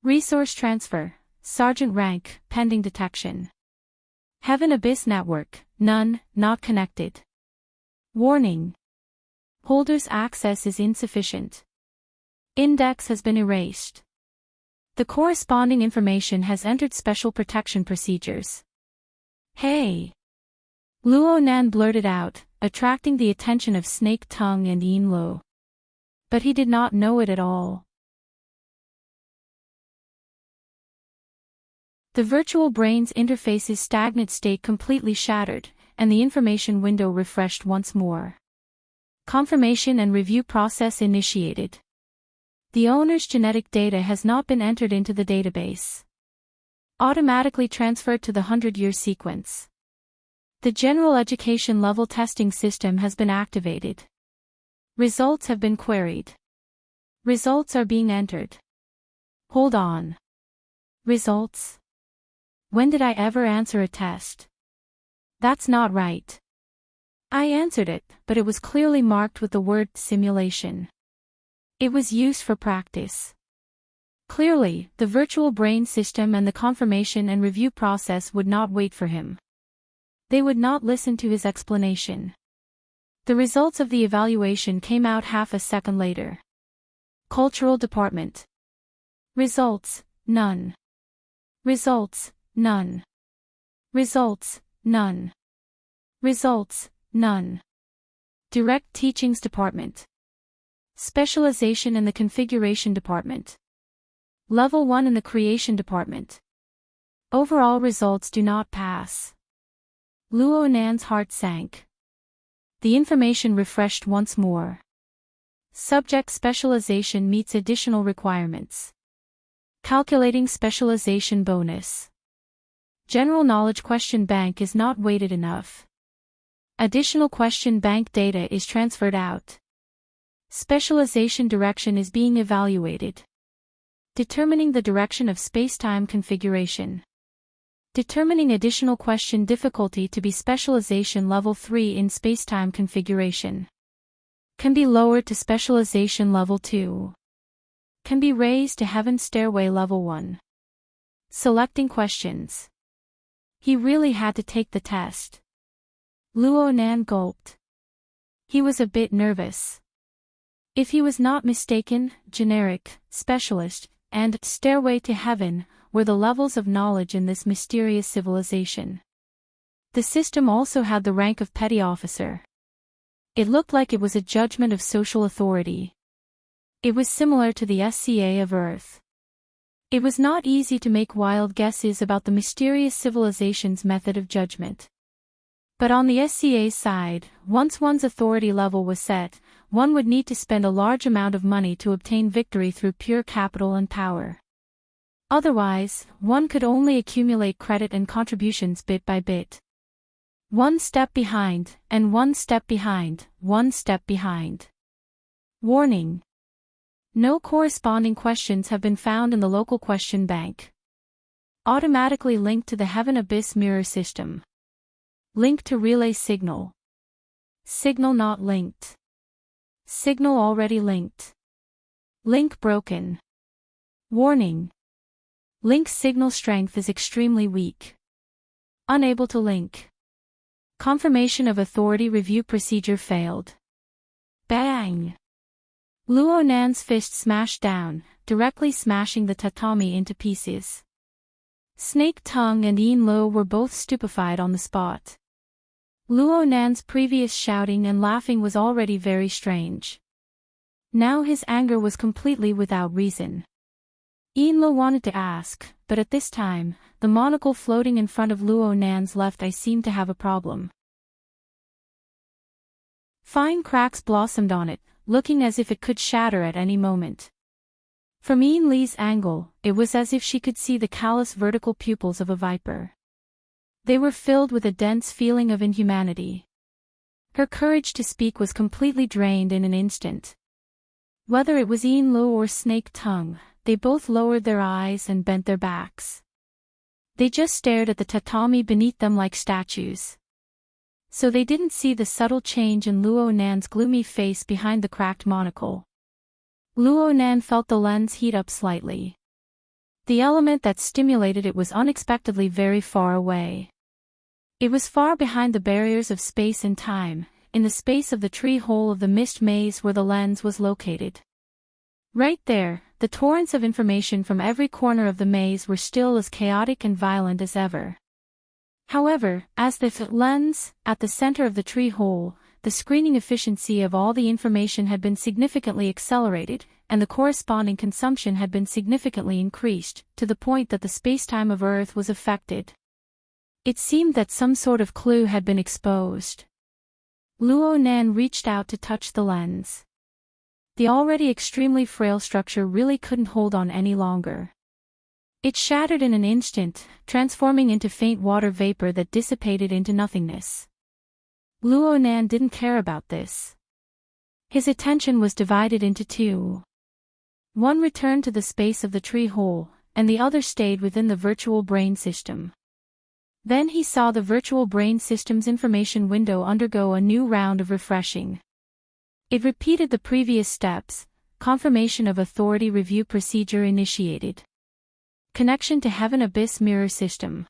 Resource transfer, sergeant rank, pending detection. Heaven Abyss Network, none, not connected. Warning. Holder's access is insufficient. Index has been erased. The corresponding information has entered special protection procedures. Hey! Luo Nan blurted out, attracting the attention of Snake Tongue and Yin Lo. But he did not know it at all. The virtual brain's interface's stagnant state completely shattered, and the information window refreshed once more. Confirmation and review process initiated. The owner's genetic data has not been entered into the database. Automatically transferred to the 100-year sequence. The general education level testing system has been activated. Results have been queried. Results are being entered. Hold on. Results? When did I ever answer a test? That's not right. I answered it, but it was clearly marked with the word simulation. It was used for practice. Clearly, the virtual brain system and the confirmation and review process would not wait for him. They would not listen to his explanation. The results of the evaluation came out half a second later. Cultural Department. Results, none. Results, none. Results, none. Results, none. Direct Teachings Department. Specialization in the Configuration Department. Level 1 in the Creation Department. Overall results do not pass. Luo Nan's heart sank. The information refreshed once more. Subject specialization meets additional requirements. Calculating specialization bonus. General knowledge question bank is not weighted enough. Additional question bank data is transferred out. Specialization direction is being evaluated. Determining the direction of spacetime configuration. Determining additional question difficulty to be specialization level 3 in spacetime configuration. Can be lowered to specialization level 2. Can be raised to heaven stairway level 1. Selecting questions. He really had to take the test. Luo Nan gulped. He was a bit nervous. If he was not mistaken, generic, specialist, and stairway to heaven were the levels of knowledge in this mysterious civilization. The system also had the rank of petty officer. It looked like it was a judgment of social authority. It was similar to the SCA of Earth. It was not easy to make wild guesses about the mysterious civilization's method of judgment. But on the SCA's side, once one's authority level was set, one would need to spend a large amount of money to obtain victory through pure capital and power. Otherwise, one could only accumulate credit and contributions bit by bit. One step behind, and one step behind, one step behind. Warning. No corresponding questions have been found in the local question bank. Automatically linked to the Heaven Abyss mirror system. Link to relay signal. Signal not linked. Signal already linked. Link broken. Warning. Link signal strength is extremely weak. Unable to link. Confirmation of authority review procedure failed. Bang! Luo Nan's fist smashed down, directly smashing the tatami into pieces. Snake Tongue and Yin Lo were both stupefied on the spot. Luo Nan's previous shouting and laughing was already very strange. Now his anger was completely without reason. Yin Lo wanted to ask, but at this time, the monocle floating in front of Luo Nan's left eye seemed to have a problem. Fine cracks blossomed on it, looking as if it could shatter at any moment. From Yin Li's angle, it was as if she could see the callous vertical pupils of a viper. They were filled with a dense feeling of inhumanity. Her courage to speak was completely drained in an instant. Whether it was Yin Lo or Snake Tongue, they both lowered their eyes and bent their backs. They just stared at the tatami beneath them like statues. So they didn't see the subtle change in Luo Nan's gloomy face behind the cracked monocle. Luo Nan felt the lens heat up slightly. The element that stimulated it was unexpectedly very far away. It was far behind the barriers of space and time, in the space of the tree hole of the mist maze where the lens was located. Right there, the torrents of information from every corner of the maze were still as chaotic and violent as ever. However, as the lens, at the center of the tree hole, the screening efficiency of all the information had been significantly accelerated, and the corresponding consumption had been significantly increased, to the point that the spacetime of Earth was affected. It seemed that some sort of clue had been exposed. Luo Nan reached out to touch the lens. The already extremely frail structure really couldn't hold on any longer. It shattered in an instant, transforming into faint water vapor that dissipated into nothingness. Luo Nan didn't care about this. His attention was divided into two. One returned to the space of the tree hole, and the other stayed within the virtual brain system. Then he saw the virtual brain system's information window undergo a new round of refreshing. It repeated the previous steps. Confirmation of authority review procedure initiated. Connection to Heaven Abyss mirror system.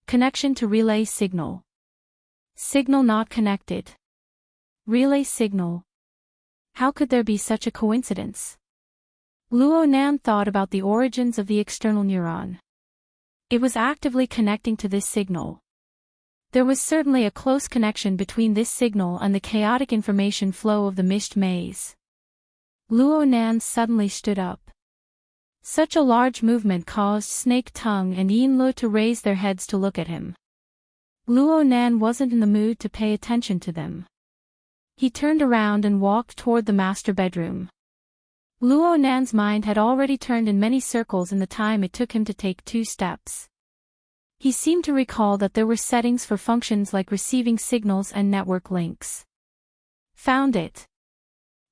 Connection to relay signal. Signal not connected. Relay signal. How could there be such a coincidence? Luo Nan thought about the origins of the external neuron. It was actively connecting to this signal. There was certainly a close connection between this signal and the chaotic information flow of the mist maze. Luo Nan suddenly stood up. Such a large movement caused Snake Tongue and Yin Lo to raise their heads to look at him. Luo Nan wasn't in the mood to pay attention to them. He turned around and walked toward the master bedroom. Luo Nan's mind had already turned in many circles in the time it took him to take 2 steps. He seemed to recall that there were settings for functions like receiving signals and network links. Found it.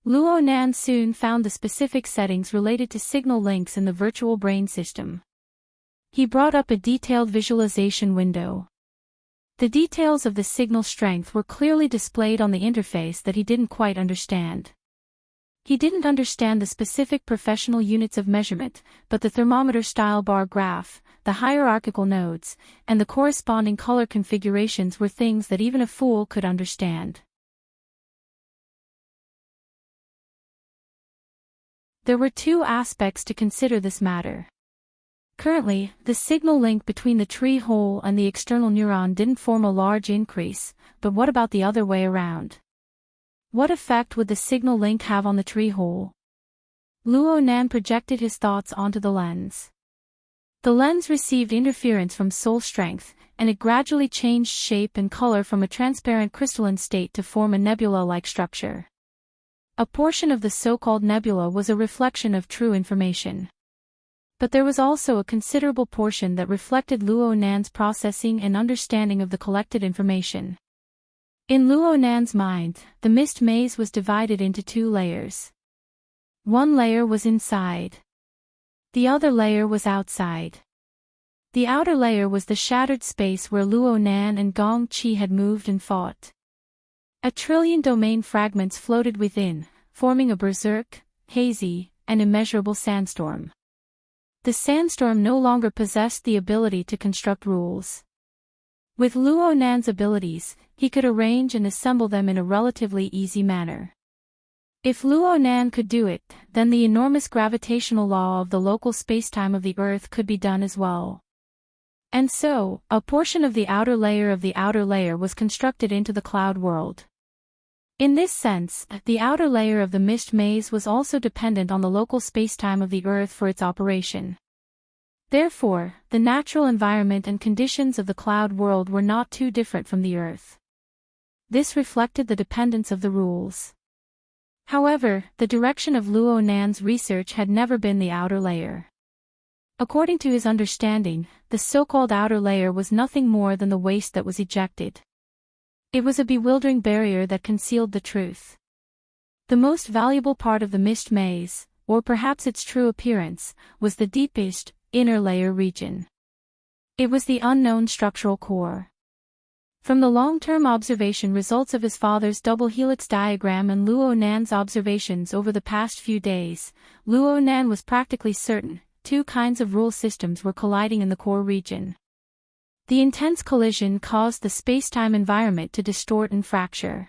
Luo Nan soon found the specific settings related to signal links in the virtual brain system. He brought up a detailed visualization window. The details of the signal strength were clearly displayed on the interface that he didn't quite understand. He didn't understand the specific professional units of measurement, but the thermometer-style bar graph, the hierarchical nodes, and the corresponding color configurations were things that even a fool could understand. There were two aspects to consider this matter. Currently, the signal link between the tree hole and the external neuron didn't form a large increase, but what about the other way around? What effect would the signal link have on the tree hole? Luo Nan projected his thoughts onto the lens. The lens received interference from soul strength, and it gradually changed shape and color from a transparent crystalline state to form a nebula-like structure. A portion of the so-called nebula was a reflection of true information. But there was also a considerable portion that reflected Luo Nan's processing and understanding of the collected information. In Luo Nan's mind, the mist maze was divided into two layers. One layer was inside. The other layer was outside. The outer layer was the shattered space where Luo Nan and Gong Qi had moved and fought. 1,000,000,000,000 domain fragments floated within, forming a berserk, hazy, and immeasurable sandstorm. The sandstorm no longer possessed the ability to construct rules. With Luo Nan's abilities, he could arrange and assemble them in a relatively easy manner. If Luo Nan could do it, then the enormous gravitational law of the local spacetime of the Earth could be done as well. And so, a portion of the outer layer was constructed into the cloud world. In this sense, the outer layer of the mist maze was also dependent on the local spacetime of the Earth for its operation. Therefore, the natural environment and conditions of the cloud world were not too different from the Earth. This reflected the dependence of the rules. However, the direction of Luo Nan's research had never been the outer layer. According to his understanding, the so-called outer layer was nothing more than the waste that was ejected. It was a bewildering barrier that concealed the truth. The most valuable part of the mist maze, or perhaps its true appearance, was the deepest, inner layer region. It was the unknown structural core. From the long-term observation results of his father's double helix diagram and Luo Nan's observations over the past few days, Luo Nan was practically certain two kinds of rule systems were colliding in the core region. The intense collision caused the spacetime environment to distort and fracture.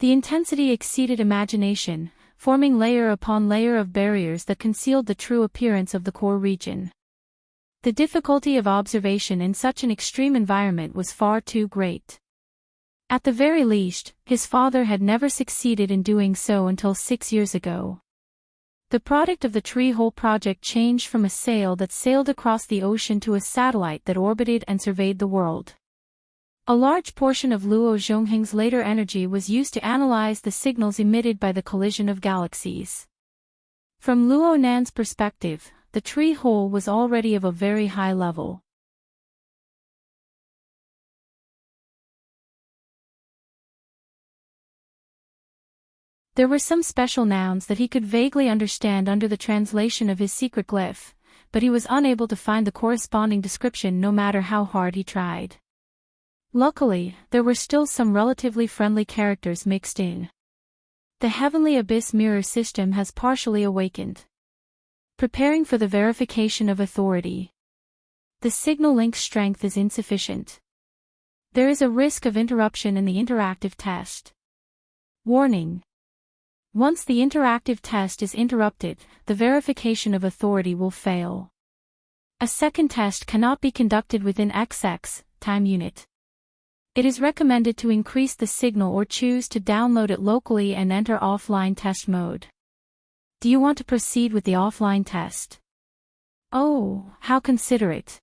The intensity exceeded imagination, forming layer upon layer of barriers that concealed the true appearance of the core region. The difficulty of observation in such an extreme environment was far too great. At the very least, his father had never succeeded in doing so until 6 years ago. The product of the tree hole project changed from a sail that sailed across the ocean to a satellite that orbited and surveyed the world. A large portion of Luo Zhongheng's later energy was used to analyze the signals emitted by the collision of galaxies. From Luo Nan's perspective, the tree hole was already of a very high level. There were some special nouns that he could vaguely understand under the translation of his secret glyph, but he was unable to find the corresponding description no matter how hard he tried. Luckily, there were still some relatively friendly characters mixed in. The Heavenly Abyss mirror system has partially awakened. Preparing for the verification of authority. The signal link strength is insufficient. There is a risk of interruption in the interactive test. Warning. Once the interactive test is interrupted, the verification of authority will fail. A second test cannot be conducted within XX time unit. It is recommended to increase the signal or choose to download it locally and enter offline test mode. Do you want to proceed with the offline test? Oh, how considerate.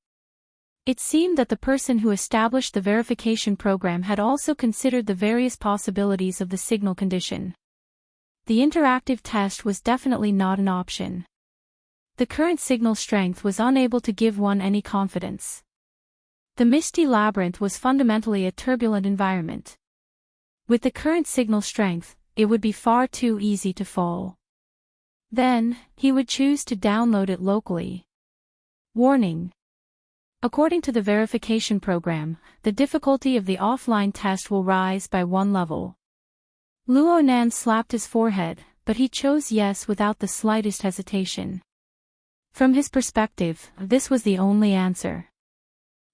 It seemed that the person who established the verification program had also considered the various possibilities of the signal condition. The interactive test was definitely not an option. The current signal strength was unable to give one any confidence. The misty labyrinth was fundamentally a turbulent environment. With the current signal strength, it would be far too easy to fall. Then, he would choose to download it locally. Warning. According to the verification program, the difficulty of the offline test will rise by 1 level. Luo Nan slapped his forehead, but he chose yes without the slightest hesitation. From his perspective, this was the only answer.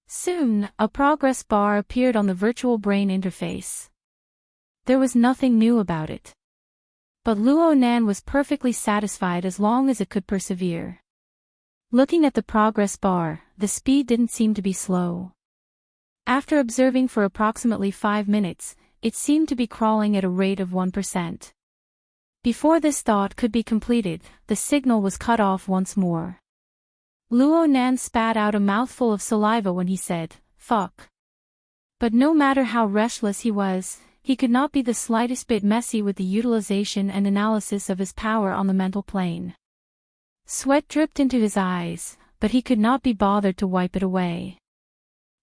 Soon, a progress bar appeared on the virtual brain interface. There was nothing new about it. But Luo Nan was perfectly satisfied as long as it could persevere. Looking at the progress bar, the speed didn't seem to be slow. After observing for approximately 5 minutes, it seemed to be crawling at a rate of 1%. Before this thought could be completed, the signal was cut off once more. Luo Nan spat out a mouthful of saliva when he said, "Fuck." But no matter how restless he was, he could not be the slightest bit messy with the utilization and analysis of his power on the mental plane. Sweat dripped into his eyes, but he could not be bothered to wipe it away.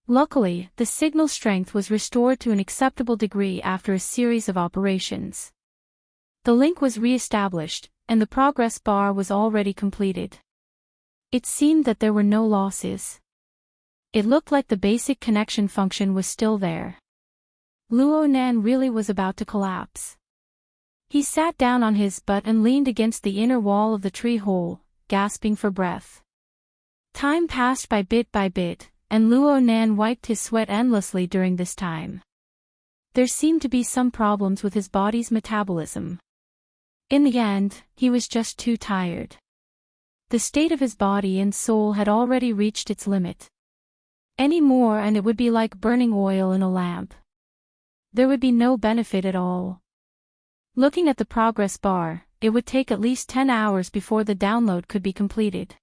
Luckily, the signal strength was restored to an acceptable degree after a series of operations. The link was re-established, and the progress bar was already completed. It seemed that there were no losses. It looked like the basic connection function was still there. Luo Nan really was about to collapse. He sat down on his butt and leaned against the inner wall of the tree hole, gasping for breath. Time passed by bit, and Luo Nan wiped his sweat endlessly during this time. There seemed to be some problems with his body's metabolism. In the end, he was just too tired. The state of his body and soul had already reached its limit. Any more and it would be like burning oil in a lamp. There would be no benefit at all. Looking at the progress bar, it would take at least 10 hours before the download could be completed.